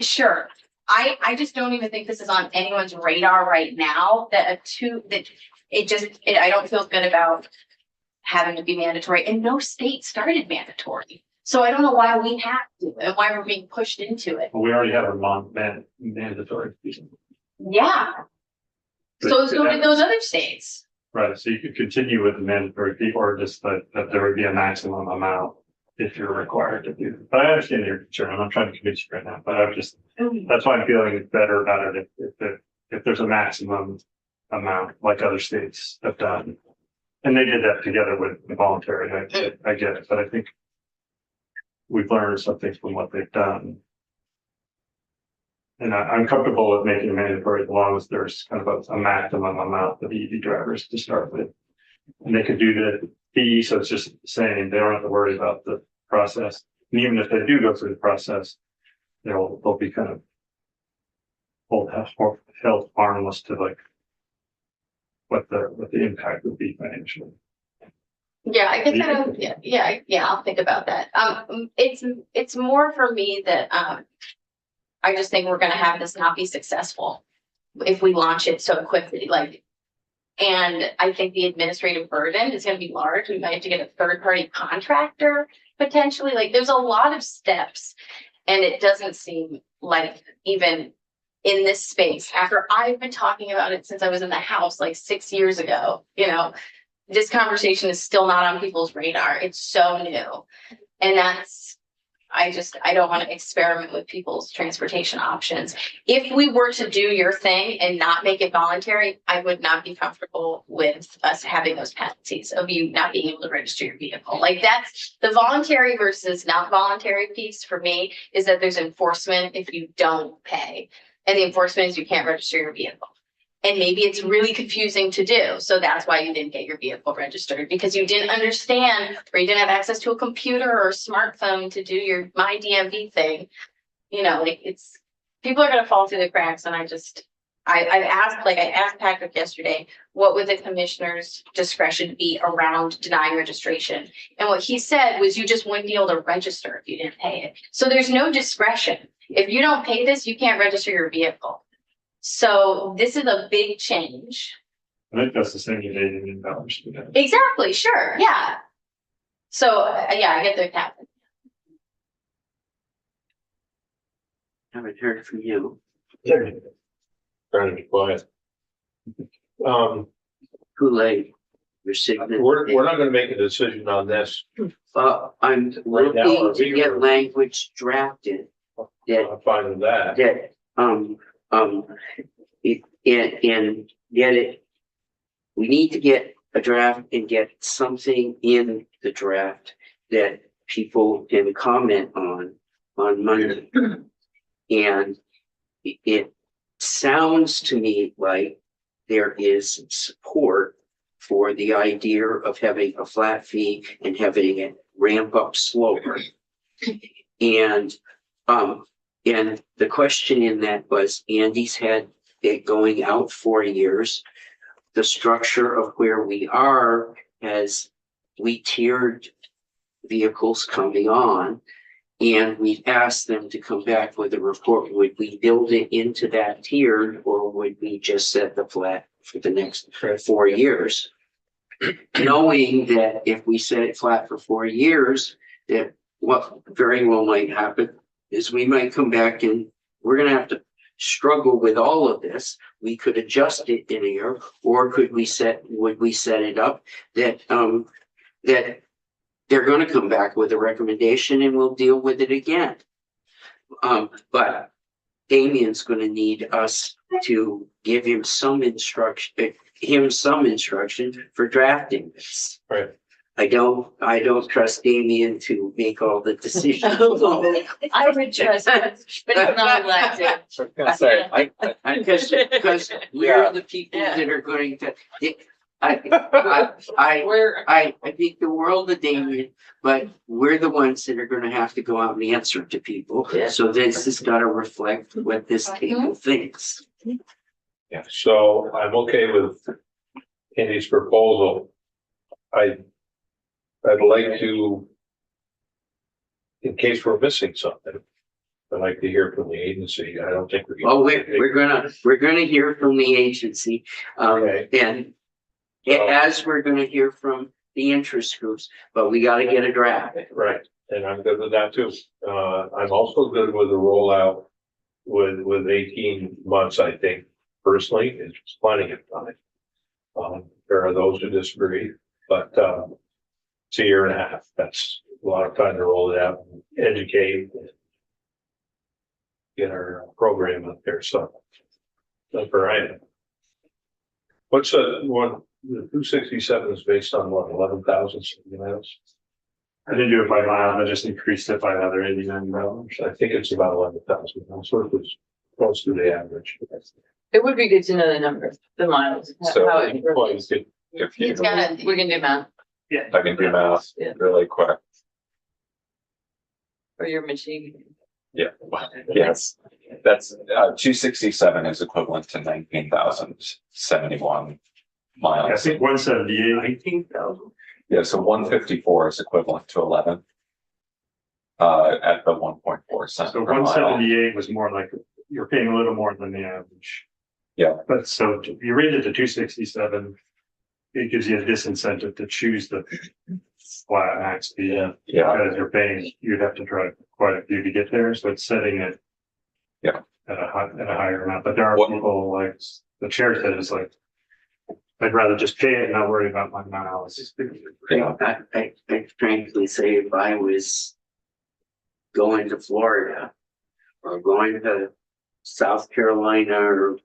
sure. I just don't even think this is on anyone's radar right now, I don't feel good about having to be mandatory, and no state started mandatory. So I don't know why we have to and why we're being pushed into it. Well, we already have a mandatory. Yeah. So did those other states. Right, so you could continue with the mandatory fee or just that there would be a maximum amount if you're required to do it. But I understand your concern. I'm not trying to convince you right now, but that's why I'm feeling better about it if there's a maximum amount like other states have done. And they did that together with the voluntary. I get it, but I think we've learned something from what they've done. And I'm comfortable with making it mandatory as long as there's kind of a maximum amount of EV drivers to start with. And they could do the fee, so it's just the same, they don't have to worry about the process. And even if they do go through the process, they'll be kind of held harmless to like what the impact would be financially. Yeah, I guess I don't, yeah, I'll think about that. It's more for me that, I just think we're gonna have this not be successful if we launch it so quickly, like. And I think the administrative burden is gonna be large. We might have to get a third-party contractor potentially, like, there's a lot of steps. And it doesn't seem like even in this space, after I've been talking about it since I was in the House like 6 years ago, this conversation is still not on people's radar. It's so new. And I don't want to experiment with people's transportation options. If we were to do your thing and not make it voluntary, I would not be comfortable with us having those penalties of you not being able to register your vehicle. Like, that's the voluntary versus not voluntary piece for me, is that there's enforcement if you don't pay. And the enforcement is you can't register your vehicle. And maybe it's really confusing to do. So that's why you didn't get your vehicle registered, because you didn't understand, or you didn't have access to a computer or a smartphone to do your My DMV thing. Like, people are gonna fall through the cracks. And I asked Patrick yesterday, what would the commissioner's discretion be around denying registration? And what he said was you just wouldn't be able to register if you didn't pay it. So there's no discretion. If you don't pay this, you can't register your vehicle. So this is a big change. I think that's the same with $80 million today. Exactly, sure, yeah. So, yeah, I get the captain. Haven't heard from you. Trying to be quiet. Too late. You're sitting. We're not gonna make a decision on this. I'm Right now, looking are to we- get language drafted I'm fine with that. that, and get it. We need to get a draft and get something in the draft that people can comment on Monday. And it sounds to me like there is support for the idea of having a flat fee and having it ramp up slower. And the question in that was, Andy's had it going out 4 years. The structure of where we are we tiered vehicles coming on, and we asked them to come back with a report. Would we build it into that tiered, or would we just set the flat for the next 4 years? Knowing that if we set it flat for 4 years, that what very well might happen is we might come back and we're gonna have to struggle with all of this. We could adjust it in a year, or would we set it up that that they're gonna come back with a recommendation and we'll deal with it again. But Damien's gonna need us to give him some instruction for drafting this. Right. I don't trust Damien to make all the decisions. I would trust, but it's not elected. So I was gonna say, Because we're the people that are going to, I think the world of Damien, but we're the ones that are gonna have to go out and answer to people. Yeah. So this has gotta reflect what this table thinks. Yeah, so I'm okay with Andy's proposal. I'd like to, in case we're missing something, I'd like to hear from the agency. I don't think we're. Oh, we're gonna hear from the agency, Okay. and as we're gonna hear from the interest groups, but we gotta get a draft. Right, and I'm good with that too. I'm also good with the rollout with 18 months, I think, personally, it's plenty of time. There are those who disagree, but, it's a year and a half. That's a lot of time to roll it out, and educate, and get our program up there, so. That's all right. What's the 267 is based on what, 11,000 miles? I didn't do it by miles, I just increased it by another $89. I think it's about 11,000. So it was close to the average. It would be good to know the number, the miles, So, how it Well, you relates. could- If you, He's got a, We can do math I can do math Yeah. really quick. for your machine. Yeah, well, yes, that's, 267 is equivalent to 19,071 I miles. think 178, 19,000. Yeah, so 154 is equivalent to 11. At the 1.4 cent so per mile. 178 was more like, you're paying a little more than the average. Yeah. But so you raise it to 267, it gives you a disincentive to choose the flat max fee. Yeah. Yeah, Because you're paying, you'd have to drive quite a few to get there, so it's setting it. Yeah. At a higher amount, but there are What- people like, the chair said is like. I'd rather just pay it and not worry about my miles. yeah, I frankly say if I was going to Florida or going to South Carolina or,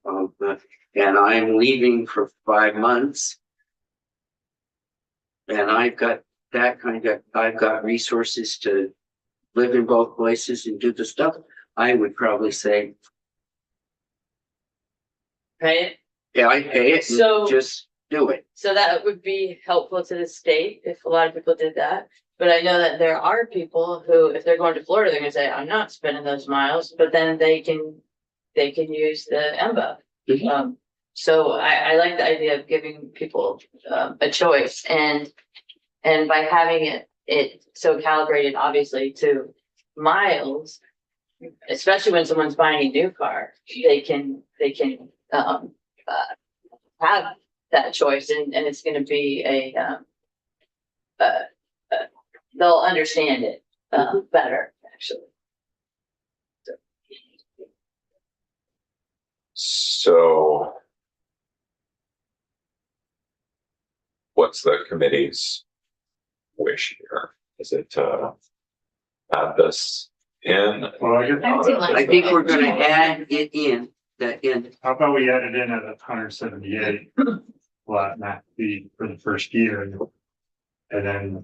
and I'm leaving for 5 months. And I've got I've got resources to live in both places and do the stuff. I would probably say, Right? yeah, I pay it So- and just do it. So that would be helpful to the state if a lot of people did that. But I know that there are people who, if they're going to Florida, they're gonna say, I'm not spending those miles, but then they can use the MBA. Mhm. So I like the idea of giving people a choice and by having it so calibrated, obviously, to miles, especially when someone's buying a new car, they can have that choice and it's gonna be they'll understand it better, actually. so. What's the committee's wish here? Is it to add this in? Well, I guess, I would say like- I think we're gonna add it in, how about we add it in at 178 flat max fee for the first year? And then.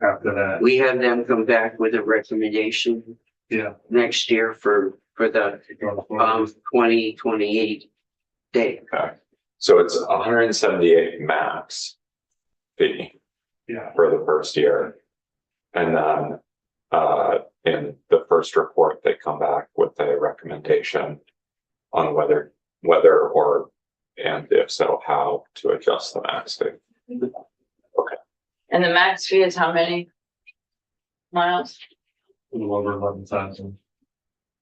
After that, we have them come back with a recommendation yeah. next year for the 2028 day. Okay, so it's 178 max fee Yeah, for the first year. And then, in the first report, they come back with a recommendation on whether or, and if so, how to adjust the max fee. And the max fee is how many miles? a little over 11,000.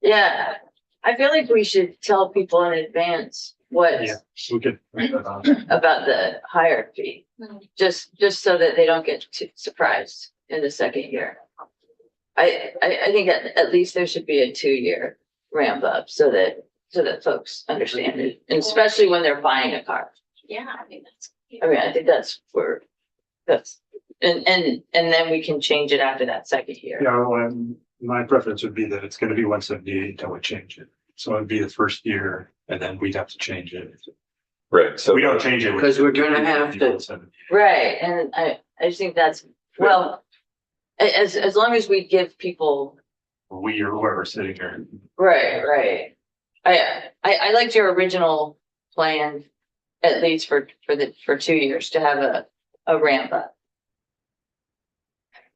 Yeah, I feel like we should tell people in advance what Yeah. We could. put that on. about the higher fee, just so that they don't get too surprised in the second year. I think at least there should be a 2-year ramp up so that folks understand it, and especially when they're buying a car. yeah, I mean, that's. I mean, I think that's where and then we can change it after that second year. Yeah, well, my preference would be that it's gonna be 178 until we change it. So it'd be the first year and then we'd have to change it. Right, so. We don't change it. Because we're gonna have to- 178. Right, and I just think that's, well, as long as we give people, We or whoever's sitting here. right. I liked your original plan, at least for 2 years, to have a ramp up.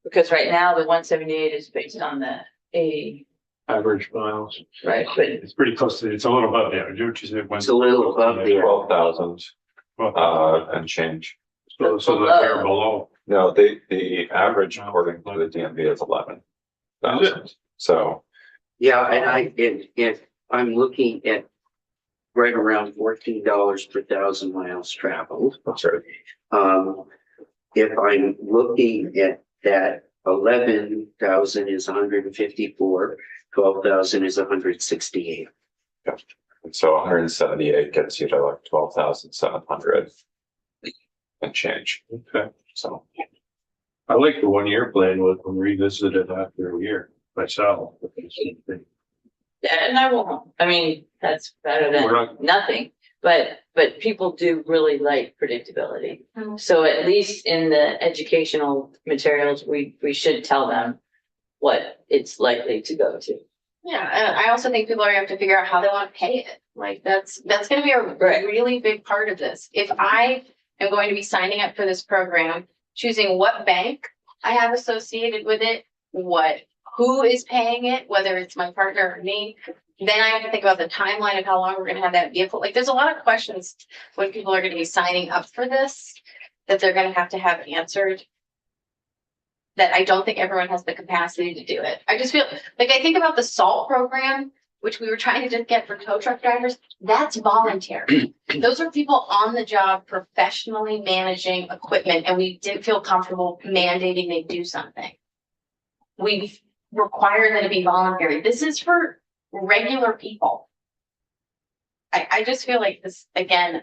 Because right now, the 178 is based on the 80, Average miles. right, but It's pretty close to, it's a little above there. Do what you said. It's a little above there. 12,000, Well, and change. So that they're below. No, the average according to the DMV is 11,000. So, Yeah, and if I'm looking at right around $14 per 1,000 miles traveled. that's right. If I'm looking at that, 11,000 is 154, 12,000 is 168. And so 178 gets you to like 12,700 and change. Okay. So, I like the 1 year plan with them revisited after a year myself. and I won't, I mean, that's better We're than not- nothing, but people do really like predictability. Mhm. So at least in the educational materials, we should tell them what it's likely to go to. Yeah, and I also think people are gonna have to figure out how they want to pay it. Like, that's gonna be a Right. really big part of this. If I am going to be signing up for this program, choosing what bank I have associated with it, who is paying it, whether it's my partner or me, then I have to think about the timeline of how long we're gonna have that vehicle. Like, there's a lot of questions when people are gonna be signing up for this that they're gonna have to have answered. That I don't think everyone has the capacity to do it. I just feel like I think about the SALT program, which we were trying to just get for tow truck drivers. That's voluntary. Those are people on the job professionally managing equipment, and we didn't feel comfortable mandating they do something. We require them to be voluntary. This is for regular people. I just feel like this, again,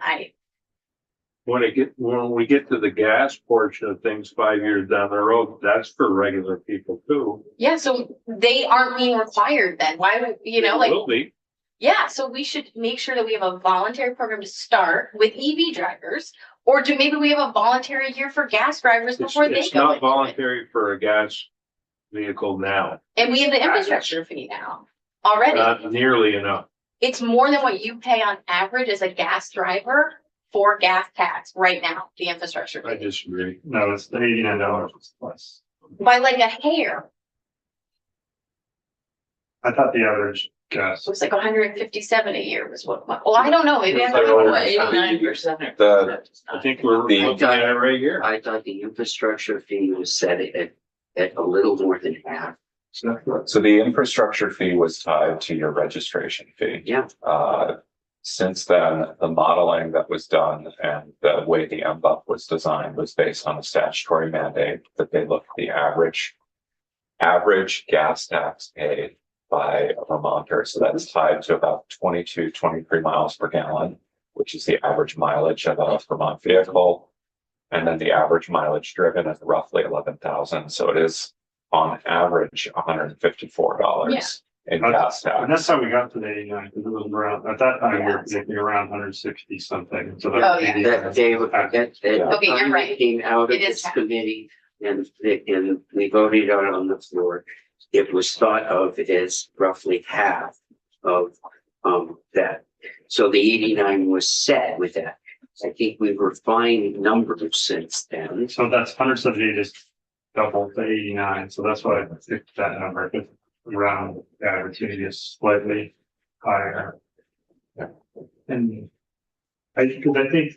When we get to the gas portion of things 5 years down the road, that's for regular people too. yeah, so they aren't being required then. Why would, like. Will be. Yeah, so we should make sure that we have a voluntary program to start with EV drivers, or maybe we have a voluntary year for gas drivers before they It's go. not into it. voluntary for a gas vehicle now, And we have the infrastructure fee now already. not nearly enough. It's more than what you pay on average as a gas driver for gas tax right now, the infrastructure I fee, disagree. No, it's the $89 plus. by like a hair. I thought the average gas. It was like 157 a year was what, well, I don't know, maybe I'm. Like, wrong. 89%. I think we're The- looking at it right here. I thought the infrastructure fee was set at a little more than half. So the infrastructure fee was tied to your registration fee. Yeah. Since then, the modeling that was done and the way the MBUF was designed was based on a statutory mandate that they looked at the average gas tax paid by a Vermonter. So that's tied to about 22, 23 miles per gallon, which is the average mileage of a Vermont vehicle. And then the average mileage driven is roughly 11,000. So it is on average $154 in gas And tax. that's how we got to the 89, because it was around, at that time, we were predicting around 160 something, so Oh, that. yeah. 89 That Dave, Okay, you're right. Came out of It is this half. committee and we voted on the floor. It was thought of as roughly half of that. So the 89 was set with that. I think we've refined numbers since then. So that's 178 is double the 89, so that's why I picked that number, but around average is slightly higher. Yeah. And because I think,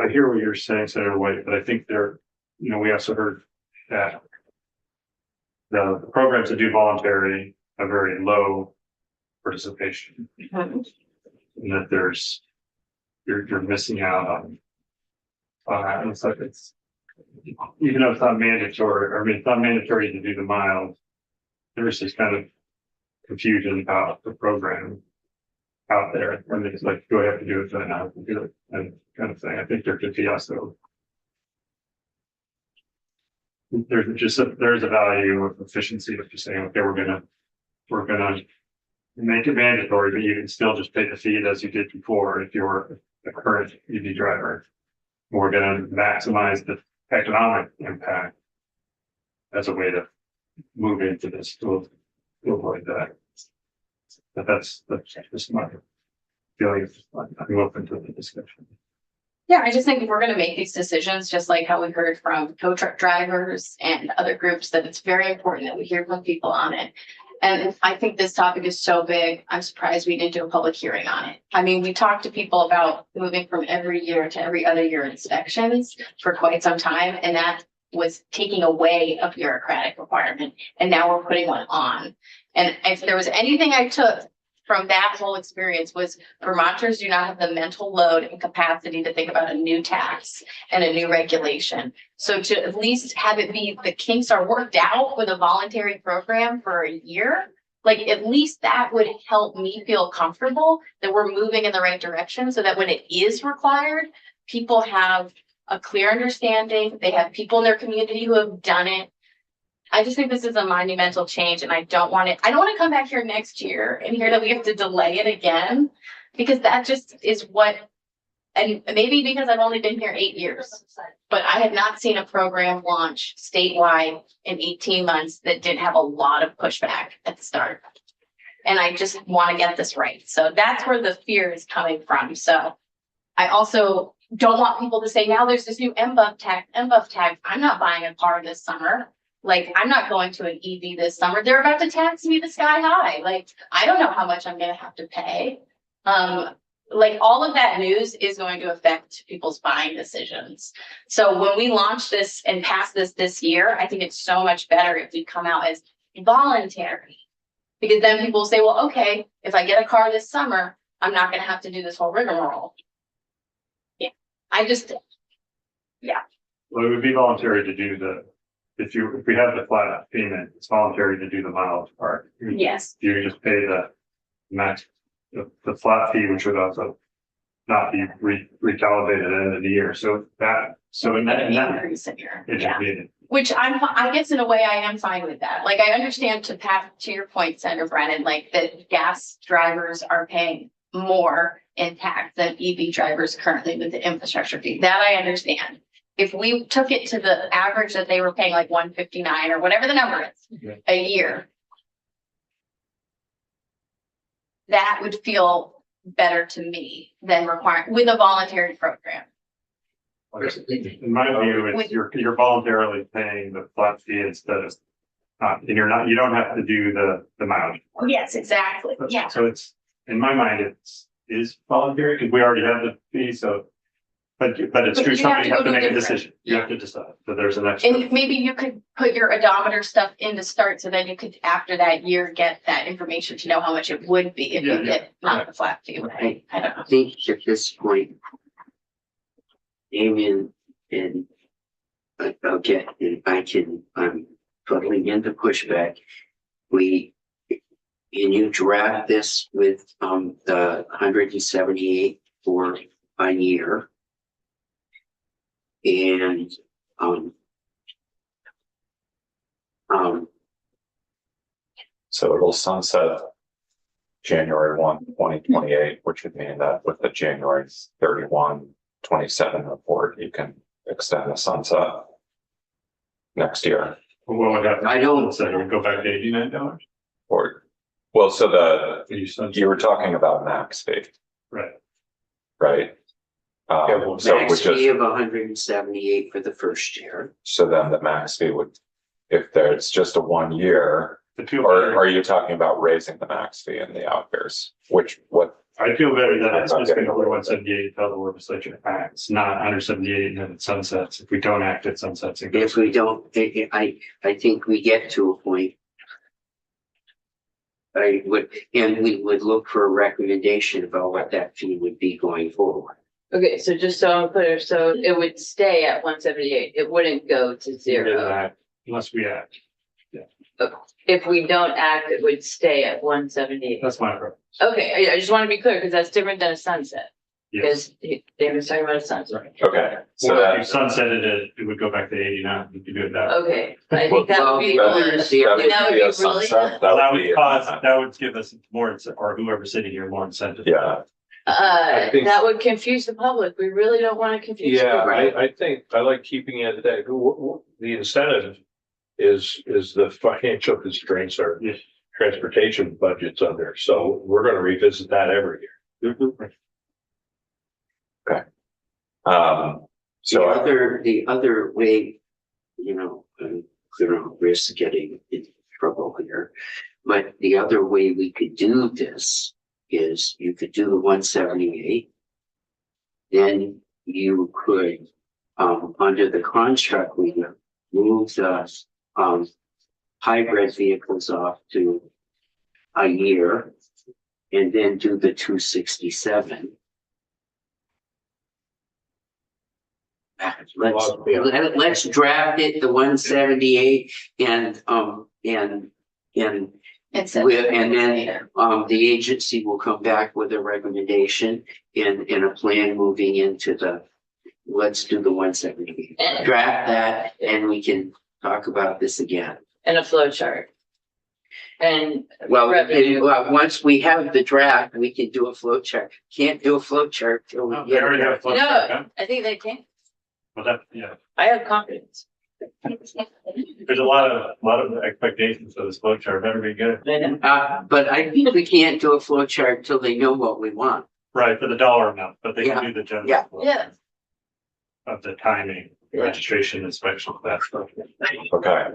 I hear what you're saying, Senator White, but I think we also heard that the programs that do voluntary have very low participation, and that you're missing out on that. And it's like even though it's not mandatory, I mean, it's not mandatory to do the miles, there's this kind of confusion about the program out there. And it's like, do I have to do it? Do I not have to do it? And kind of thing. I think there could be also. There's a value of efficiency of just saying, okay, we're gonna make it mandatory, but you can still just pay the fee as you did before if you're a current EV driver. We're gonna maximize the economic impact as a way to move into this to avoid that. But that's just my feeling. I'm open to the discussion. Yeah, I just think if we're gonna make these decisions, just like how we heard from tow truck drivers and other groups, that it's very important that we hear from people on it. And I think this topic is so big, I'm surprised we didn't do a public hearing on it. I mean, we talked to people about moving from every year to every other year inspections for quite some time, and that was taking away a bureaucratic requirement, and now we're putting one on. And if there was anything I took from that whole experience was Vermonters do not have the mental load and capacity to think about a new tax and a new regulation. So to at least have it be the kinks are worked out with a voluntary program for a year, like at least that would help me feel comfortable that we're moving in the right direction so that when it is required, people have a clear understanding. They have people in their community who have done it. I just think this is a monumental change and I don't want to come back here next year and hear that we have to delay it again, because that just is what and maybe because I've only been here 8 years, but I have not seen a program launch statewide in 18 months that didn't have a lot of pushback at the start. And I just want to get this right. So that's where the fear is coming from. So I also don't want people to say, now there's this new MBUF tag. I'm not buying a car this summer. Like, I'm not going to an EV this summer. They're about to tax me the sky high. Like, I don't know how much I'm gonna have to pay. Like, all of that news is going to affect people's buying decisions. So when we launch this and pass this year, I think it's so much better if we come out as voluntary. Because then people say, well, okay, if I get a car this summer, I'm not gonna have to do this whole rigmarole. Yeah, I just, Well, it would be voluntary to do if we have the flat payment, it's voluntary to do the mileage part. yes. You just pay the max, the flat fee, which would also not be recalibrated at the end of the year. So in that, Increase in here, it yeah. should be. Which I guess in a way I am fine with that. Like, I understand to your point, Senator Brennan, like that gas drivers are paying more in tax than EV drivers currently with the infrastructure fee. That I understand. If we took it to the average that they were paying, like 159 or whatever the number is a year, that would feel better to me than requiring with a voluntary program. In my view, it's you're voluntarily paying the flat fee instead of, and you don't have to do the mileage. Yes, exactly. Yeah. So it's, in my mind, is voluntary because we already have the fee, so. But it's But true, you somebody have have to to go make a different. decision. You have to decide that there's an extra. And maybe you could put your odometer stuff in to start, so then you could, after that year, get that information to know how much it would be if Yeah, you yeah. did not the flat fee, right? I don't know. I think at this point, Damien and okay, I'm totally into pushback. Can you draft this with, the 178 for a year? And, So it'll sunset January 1, 2028, which would mean that with the January 31, 27 report, you can extend the sunset next year. What would happen? I don't- So it would go back to $89. Or, well, so you were talking about max fee, Right. right? So it would max fee just, of 178 for the first year. so then the max fee would, if there's just a 1 year, I feel or better. are you talking about raising the max fee in the out years? What, I feel better that it's just going to be 178 until the legislature acts, not 178 and then it sunsets. If we don't act, it sunsets. And If goes. we don't, I think we get to a point. We would look for a recommendation about what that fee would be going forward. Okay, so just so I'm clear, so it would stay at 178. It wouldn't go to We did zero. that Unless we act. If we don't act, it would stay at 178. That's my preference. Okay, I just want to be clear because that's different than a sunset. Yes. Because David's talking about a sunset. okay, so Well, if you that, sunsetted it, it would go back to 89. We could do it that. way. Okay, I think that would be. Well, really- there's the that other- would that would be be a really- sunset. That That would would cause, be, that would give us more, or whoever's sitting here more incentive. yeah, I think- That would confuse the public. We really don't want to confuse. Yeah, people. I think I like keeping it at that. The incentive is the financial constraints or Yes. transportation budgets under. So we're gonna revisit that every year. so I- The other way, I'm gonna risk getting in trouble here. But the other way we could do this is you could do the 178. Then you could, under the contract, we would move the, hybrid vehicles off to a year. And then do the 267. Let's draft it, the 178 and then the agency will come back with a recommendation and a plan moving into let's do the 178. Draft that and we can talk about this again. And a flow chart. And Well, revenue. once we have the draft, we can do a flow chart. Can't do a flow chart till we They get already have it. flow No, chart done, I think they can. but that, yeah, I have confidence. there's a lot of expectations for this flow chart, better be good. I know. But I think we can't do a flow chart till they know what we want. Right, for the dollar amount, but they Yeah, can do the general. yeah. flow Yeah. Of the timing, Yeah. registration, inspection, that stuff. Okay,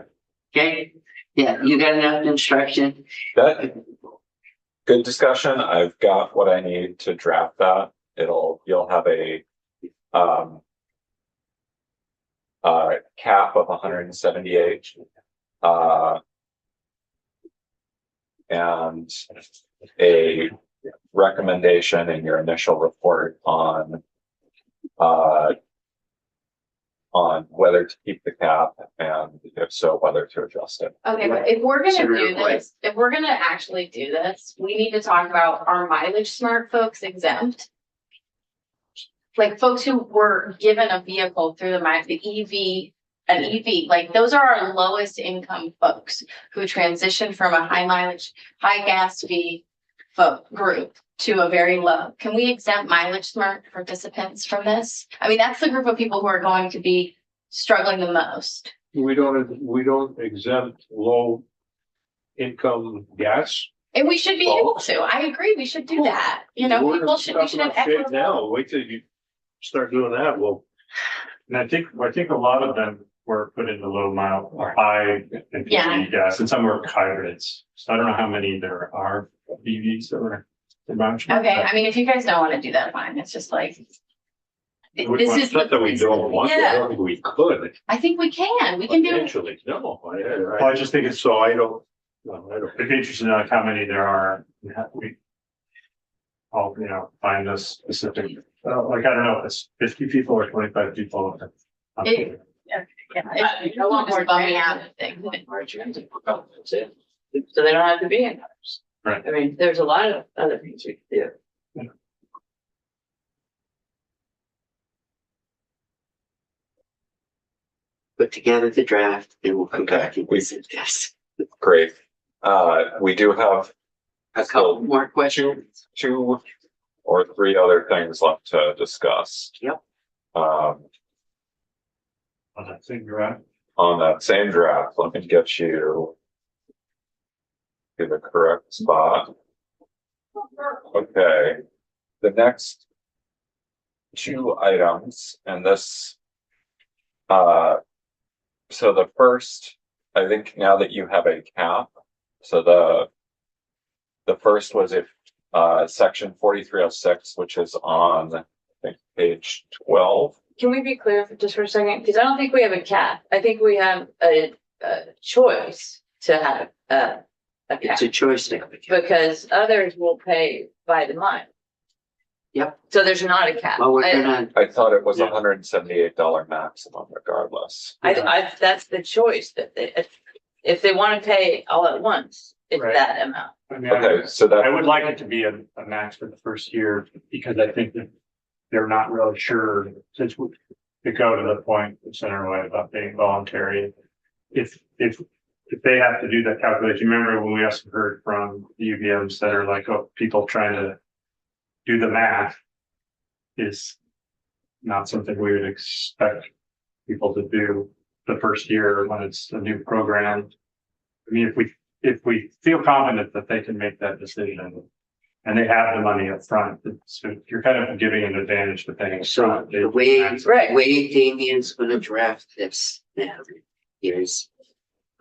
Okay? Yeah, you got enough instruction? that, good discussion. I've got what I need to draft that. You'll have a, cap of 178. And a recommendation in your initial report on whether to keep the cap and if so, whether to adjust it. Okay, but if we're gonna Sort of do like- this, if we're gonna actually do this, we need to talk about our mileage smart folks exempt. Like folks who were given a vehicle through the EV, an EV, like those are our lowest income folks who transition from a high mileage, high gas fee folk group to a very low. Can we exempt mileage smart participants from this? I mean, that's the group of people who are going to be struggling the most. We don't exempt low income gas. And we should be able to. I agree. We should do that. You know, We're we should have talking about shit equitable. now, wait till you start doing that, well, And I think a lot of them were put into low mile or high Yeah. NPG gas and some were hybrids. So I don't know how many there are EVs that were. Okay, I mean, if you guys don't want to do that, fine. It's just like. Which This one? is. not that we don't want to, I don't think we could, I think we can. We can do. potentially, no, I just think it's, so I don't, no, I don't. it'd be interesting to know how many there are. And how we. I'll, find those specific, like, I don't know if it's 50 people or 25 people. It- Yeah, I want more just bum me out training. if they- More transit. So they don't have to be in cars. Right. I mean, there's a lot of other things we can do. Put together the draft and we'll come back and We- visit this. Great. We do have A couple more questions? 2 or 3 other things left to discuss. Yep. Um, On that same draft. on that same draft, let me get you to the correct spot. Okay, the next 2 items, and this, so the first, I think now that you have a cap, so the first was if, section 4306, which is on, I think, page 12. Can we be clear just for a second? Because I don't think we have a cap. I think we have a choice to have a cap. It's a choice now. Because others will pay by the mile. Yep. So there's not a cap. Well, we're gonna, I thought it was Yeah. $178 maximum regardless. That's the choice that if they want to pay all at once, it's Right. that amount. I mean, Okay, so I that, would like it to be a max for the first year because I think that they're not really sure since we to go to the point of Centerway about being voluntary. If they have to do that calculation, remember when we also heard from the UVMs that are like, oh, people trying to do the math is not something we would expect people to do the first year when it's a new program. I mean, if we feel confident that they can make that decision and they have the money up front, so you're kind of giving an advantage to things. so the way, Right. the way Damien's gonna draft this now is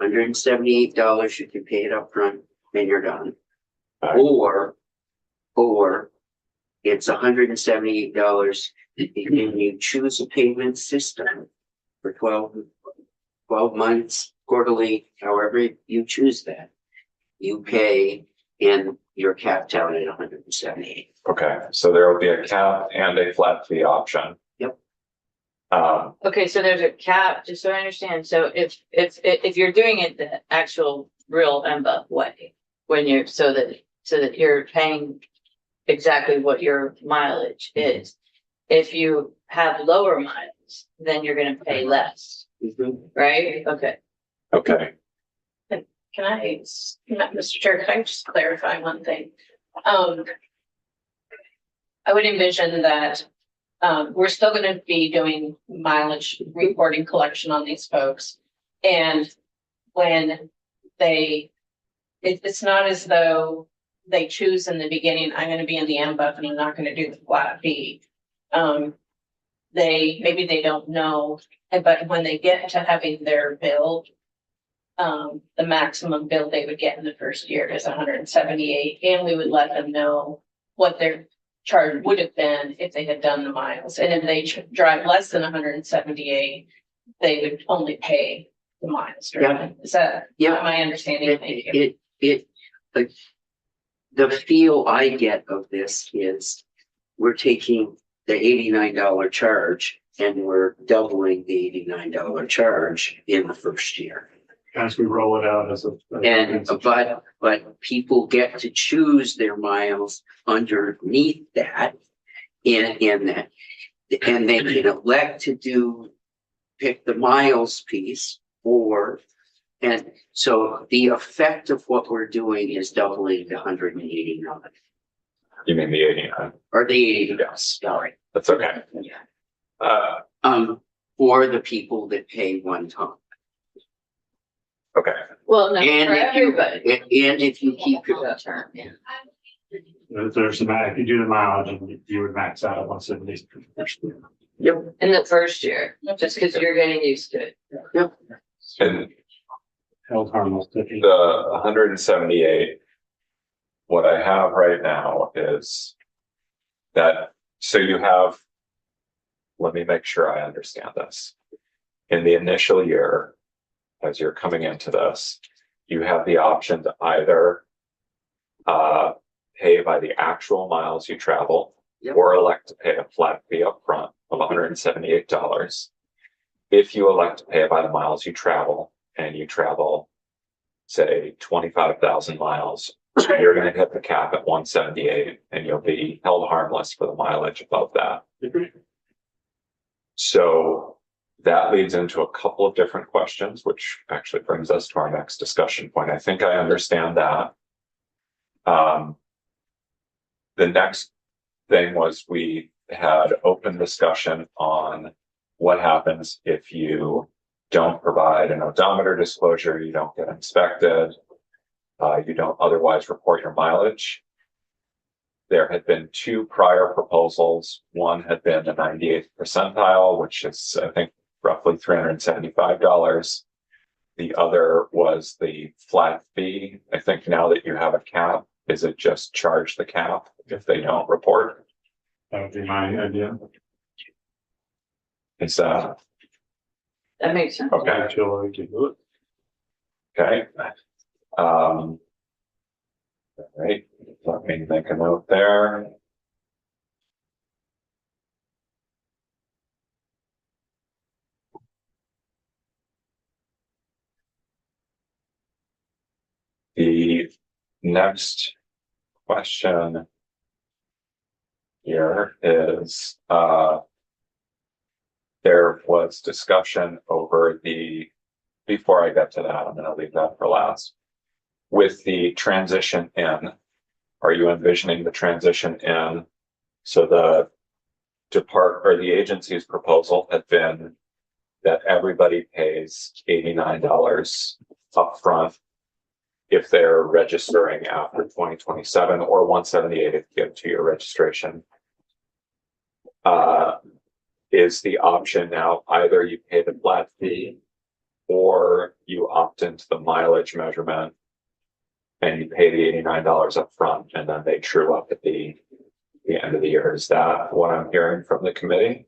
$178, you can pay it up front, and you're done. Right. Or it's $178 and you choose a payment system for 12 months, quarterly, however you choose that. You pay and you're capped out at 178. okay, so there will be a cap and a flat fee option. Yep. Okay, so there's a cap, just so I understand. So if you're doing it the actual real MBUF way, when you're so that you're paying exactly what your mileage is. If you have lower miles, then you're gonna pay less, right? Okay. Okay, Mr. Chair, can I just clarify one thing? I would envision that, we're still gonna be doing mileage reporting collection on these folks. And when it's not as though they choose in the beginning, I'm gonna be in the MBUF and I'm not gonna do the flat fee. Maybe they don't know, but when they get to having their bill, the maximum bill they would get in the first year is 178, and we would let them know what their charge would have been if they had done the miles. And if they drive less than 178, they would only pay the miles. Right? Is that my understanding? Thank you. The feel I get of this is we're taking the $89 charge and we're doubling the $89 charge in the first year. As we roll it out as a. And, but people get to choose their miles underneath that in that. And they can elect to pick the miles piece and so the effect of what we're doing is doubling the 189. You mean the 89? Or the 80, Yes. sorry. That's okay. For the people that pay one time. Okay. Well, no, for And everybody. if you keep it. Term, yeah. There's if you do the mileage, and you would max out at 170. Yep. In the first year, just because you're getting used to it. And Held harmless. the 178, what I have right now is that, so you have, let me make sure I understand this. In the initial year, as you're coming into this, you have the option to either pay by the actual miles you travel, Yep. or elect to pay a flat fee up front of $178. If you elect to pay by the miles you travel, and you travel, say, 25,000 miles, you're going to hit the cap at 178, and you'll be held harmless for the mileage above that. So that leads into a couple of different questions, which actually brings us to our next discussion point. I think I understand that. The next thing was we had open discussion on what happens if you don't provide an odometer disclosure, you don't get inspected, you don't otherwise report your mileage. There had been two prior proposals. One had been the 98th percentile, which is, I think, roughly $375. The other was the flat fee. I think now that you have a cap, is it just charge the cap if they don't report? That would be my idea. Is that That makes sense. okay? Until I can do it. Okay. All right, let me make a note there. The next question here is, there was discussion over before I get to that, I'm gonna leave that for last. With the transition in, are you envisioning the transition in? So the agency's proposal had been that everybody pays $89 upfront if they're registering after 2027, or 178 if you get 2-year registration. Is the option now either you pay the flat fee or you opt into the mileage measurement and you pay the $89 up front and then they true up at the end of the year? Is that what I'm hearing from the committee?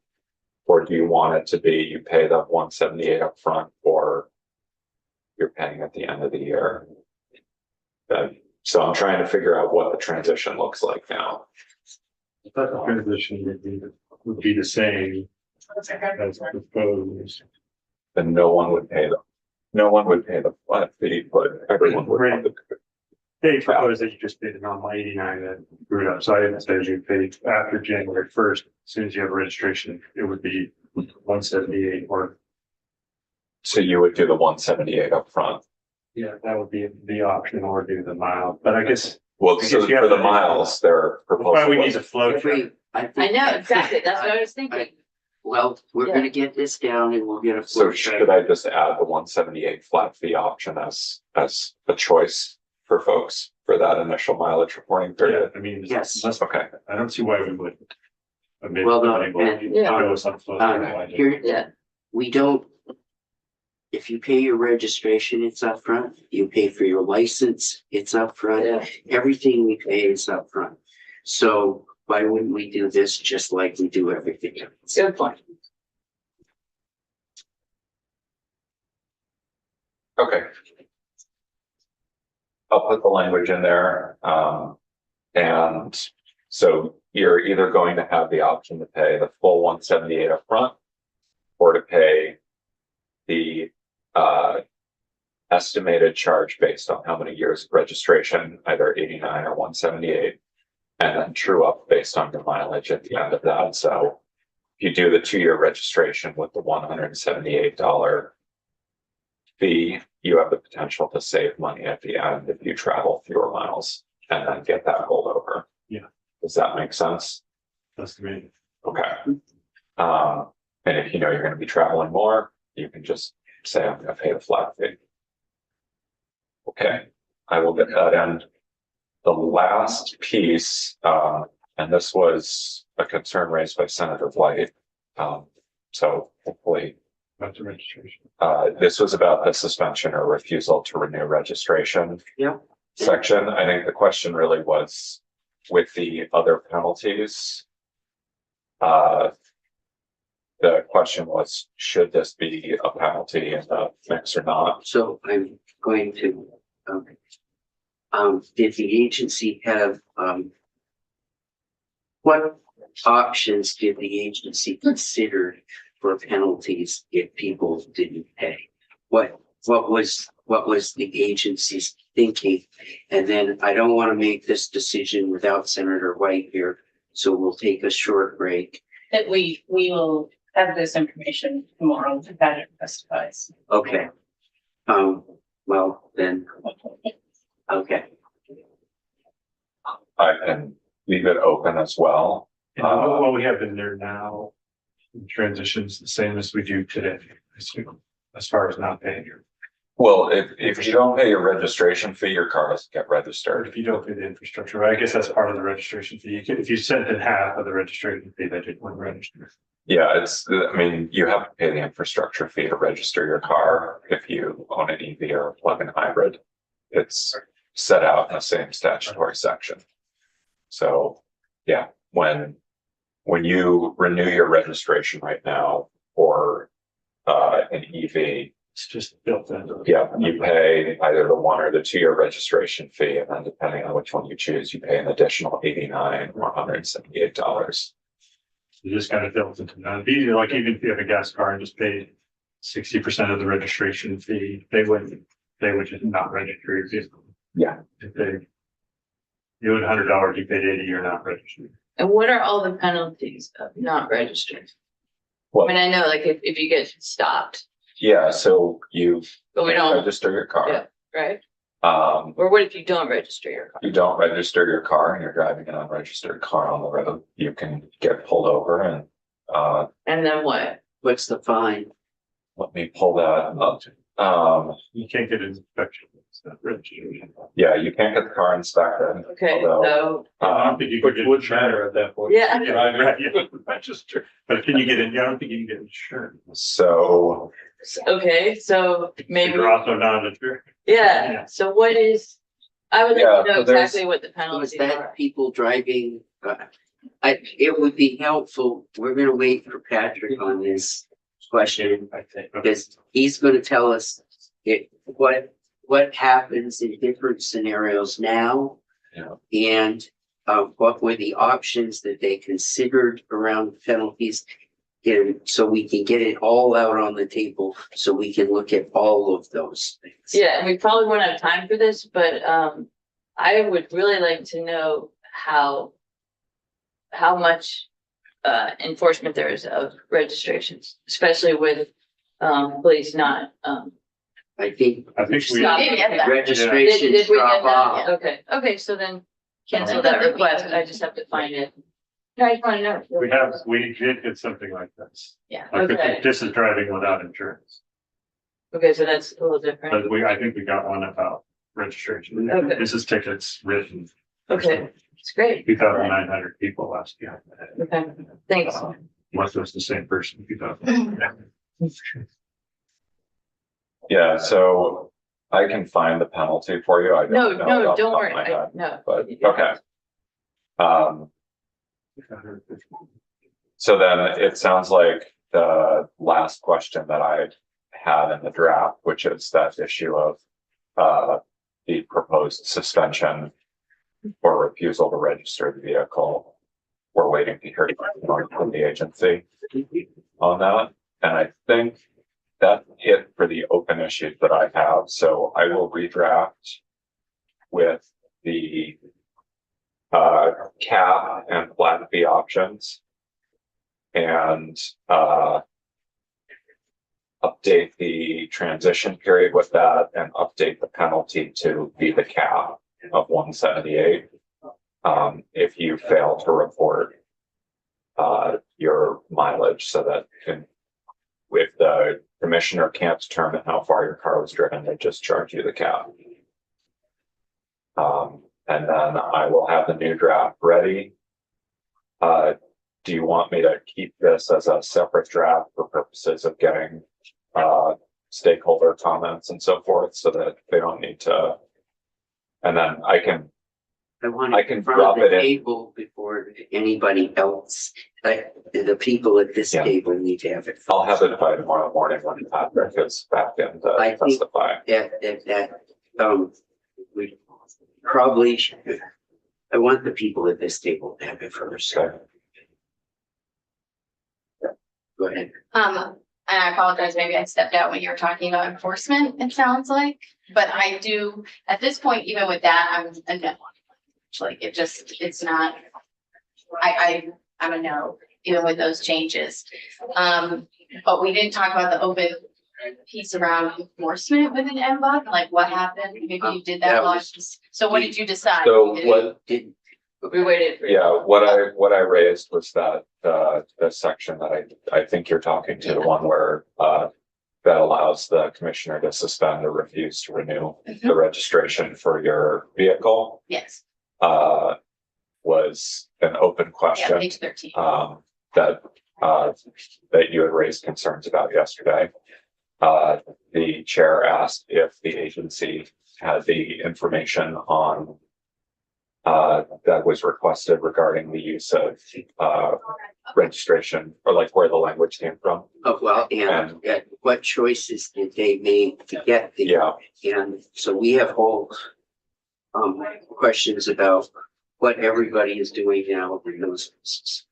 Or do you want it to be you pay the 178 up front or you're paying at the end of the year? So I'm trying to figure out what the transition looks like now. But the transition would be the same as proposed. Then no one would pay the flat fee, but everyone would. Right. They proposed that you just paid the normal 89 and grew it up. So I didn't say you paid after January 1st. As soon as you have a registration, it would be 178 or. So you would do the 178 up front. Yeah, that would be the option or do the mile, but I guess Well, I guess so you have for the to- miles, their why we proposal need was, to flow If chart. we- I think- know, exactly, that's what I was thinking. Well, we're Yeah. gonna get this down and we'll get a so flow chart. should I just add the 178 flat fee option as a choice for folks for that initial mileage reporting Yeah, period? I mean, Yes. unless- Okay, I don't see why we wouldn't. But maybe Well, no, somebody will and- Yeah. show us on flow chart why they- Here, Yeah, we don't. If you pay your registration, it's upfront. You pay for your license, it's upfront. yeah. Everything we pay is upfront. So why wouldn't we do this just like we do everything else? Good point. okay. I'll put the language in there, and so you're either going to have the option to pay the full 178 upfront or to pay the estimated charge based on how many years of registration, either 89 or 178, and then true up based on your mileage at the end of that. So if you do the 2-year registration with the $178 fee, you have the potential to save money at the end if you travel fewer miles and then get that rolled over. Yeah. Does that make sense? That's the main. Okay. And if you know you're going to be traveling more, you can just say, I'm going to pay the flat fee. Okay, I will get that in. The last piece, and this was a concern raised by Senator White. So hopefully, About the registration. this was about the suspension or refusal to renew registration. Yeah. Section. I think the question really was with the other penalties. The question was, should this be a penalty in the mix or not? So I'm going to, did the agency have, what options did the agency consider for penalties if people didn't pay? What was the agency's thinking? And then I don't want to make this decision without Senator White here, so we'll take a short break. That we will have this information tomorrow if that testifies. Okay. Well, then, okay. I can leave it open as well. And what we have in there now transitions the same as we do today, I assume, as far as not paying your, Well, if you don't pay your registration fee, your car doesn't get or registered. if you don't pay the infrastructure, I guess that's part of the registration fee. If you sent in half of the registration fee, they didn't want to register. Yeah, I mean, you have to pay the infrastructure fee to register your car if you own an EV or a plug-in hybrid. It's set out in the same statutory section. So, yeah, when you renew your registration right now for an EV, It's just built into. yeah, you pay either the 1 or the 2-year registration fee, and then depending on which one you choose, you pay an additional $89 or $178. You just kind of built into that. It'd be easier, like even if you have a gas car and just paid 60% of the registration fee, they would just not register your vehicle. Yeah. If you owed $100, you paid 80, you're not registered. And what are all the penalties of not registering? I Well, mean, I know like if you get stopped, yeah, so you but we don't, register your car. Yeah. right? Um, Or what if you don't register your car? you don't register your car and you're driving an unregistered car on the road, you can get pulled over and, And then what? What's the fine? let me pull that up. You can't get an inspection. It's not registration. Yeah, you can't get the car inspected. Okay, Although, so, I don't think you could Which get would insurance. matter at that point. yeah, Yeah, right, yeah, register. But can you get it? I don't think you can get insurance. So, okay, so maybe, You're also not insured. yeah, so what is, I would Yeah, like to know so there's- exactly what the Was penalties that are. people driving? It would be helpful. We're gonna wait for Patrick on this question I think. because he's gonna tell us what happens in different scenarios now. Yeah. And what were the options that they considered around penalties? And so we can get it all out on the table, so we can look at all of those things. Yeah, and we probably won't have time for this, but I would really like to know how much enforcement there is of registrations, especially with police not I think I think we, Stop. We did get that. registrations Did we drop get that? off. Okay, so then cancel I that think we request. did. I just have to find it. No, I just want to know. we did get something like this. Yeah. Like, Okay. this is driving without insurance, Okay, so that's a little different. but I think we got one about registration. Okay. This is tickets written. Okay, it's great. 2,900 people last year. Okay, thanks. Unless it was the same person, 2,000. Yeah, so I can find the penalty for you. I No, don't know no, off the don't top worry. of my I, head, no. But, okay. So then it sounds like the last question that I had in the draft, which is that issue of the proposed suspension or refusal to register the vehicle. We're waiting to hear from the agency on that. And I think that's it for the open issues that I have. So I will redraft with the cap and flat fee options. And update the transition period with that and update the penalty to be the cap of 178. If you fail to report your mileage, so that if the commissioner can't determine how far your car was driven, they just charge you the cap. And then I will have the new draft ready. Do you want me to keep this as a separate draft for purposes of getting stakeholder comments and so forth, so that they don't need to? And then I can drop drop it in. table before anybody else. The people at this Yeah. table need to have it. I'll have it by tomorrow morning when Patrick is back in to I think- testify. We probably should. I want the people at this table to have it first. Okay. Go ahead. And I apologize, maybe I stepped out when you were talking about enforcement, it sounds like, but I do, at this point, even with that, I'm a no. Like, it's not, I'm a no, even with those changes. But we didn't talk about the open piece around enforcement within MBUG, like what happened, maybe you did that That one. was- So what did you decide? So You did- what, Did, We waited for you. yeah, what I raised was that the section that I think you're talking to, the one where that allows the commissioner to suspend or refuse to renew the registration for your vehicle Yes, was an open yeah, question. page 13. That you had raised concerns about yesterday. The chair asked if the agency had the information on that was requested regarding the use of registration, or like where the language came from. oh, well, and what choices did they make to get the? Yeah, And so we have whole questions about what everybody is doing now in those cases.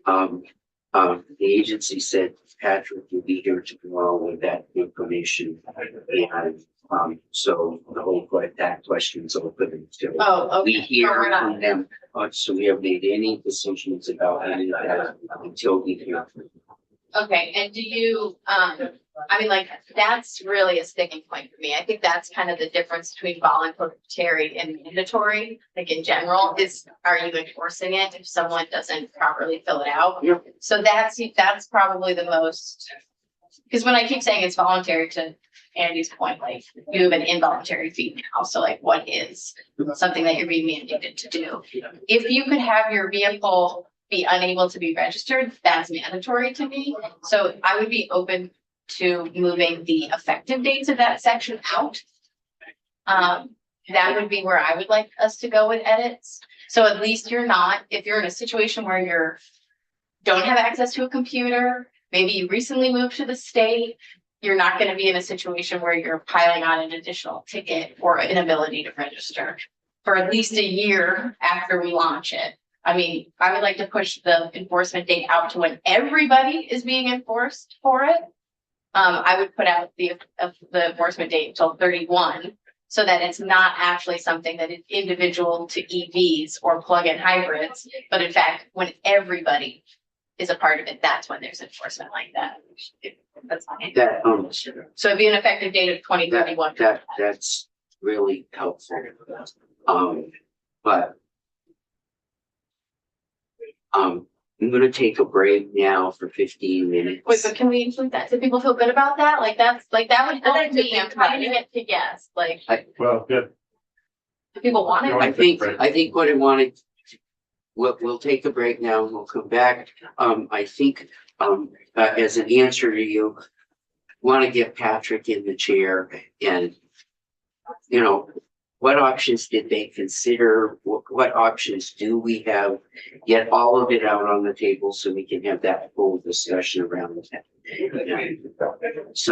The agency said Patrick will be here tomorrow with that information. And so the whole that question is open until Oh, okay. we hear Oh, we're not- from them. So we haven't made any decisions about any of that until we hear from them. Okay, and do you, I mean, like, that's really a sticking point for me. I think that's kind of the difference between voluntary and mandatory, like in general, is are you enforcing it if someone doesn't properly fill it out? Yep. So that's probably the most, because when I keep saying it's voluntary, to Andy's point, like, you have an involuntary fee now, so like, what is something that you're being mandated to do? If you could have your vehicle be unable to be registered, that's mandatory to me. So I would be open to moving the effective dates of that section out. That would be where I would like us to go with edits. So at least you're not, if you're in a situation where you're don't have access to a computer, maybe you recently moved to the state, you're not going to be in a situation where you're piling on an additional ticket or inability to register for at least a year after we launch it. I mean, I would like to push the enforcement date out to when everybody is being enforced for it. I would put out the enforcement date until 31, so that it's not actually something that is individual to EVs or plug-in hybrids, but in fact, when everybody is a part of it, that's when there's enforcement like that. That's fine. That, So it'd be an effective date of 2031. that's really helpful. But I'm gonna take a break now for 15 minutes. Wait, but can we include that? Do people feel good about that? Like that would help like to me. I'm think trying to about get to guess, like, Well, good. do people want it? I think what I wanted, we'll take a break now and we'll come back. I think, as an answer to you, want to get Patrick in the chair and, you know, what options did they consider? What options do we have? Get all of it out on the table so we can have that full discussion around that. So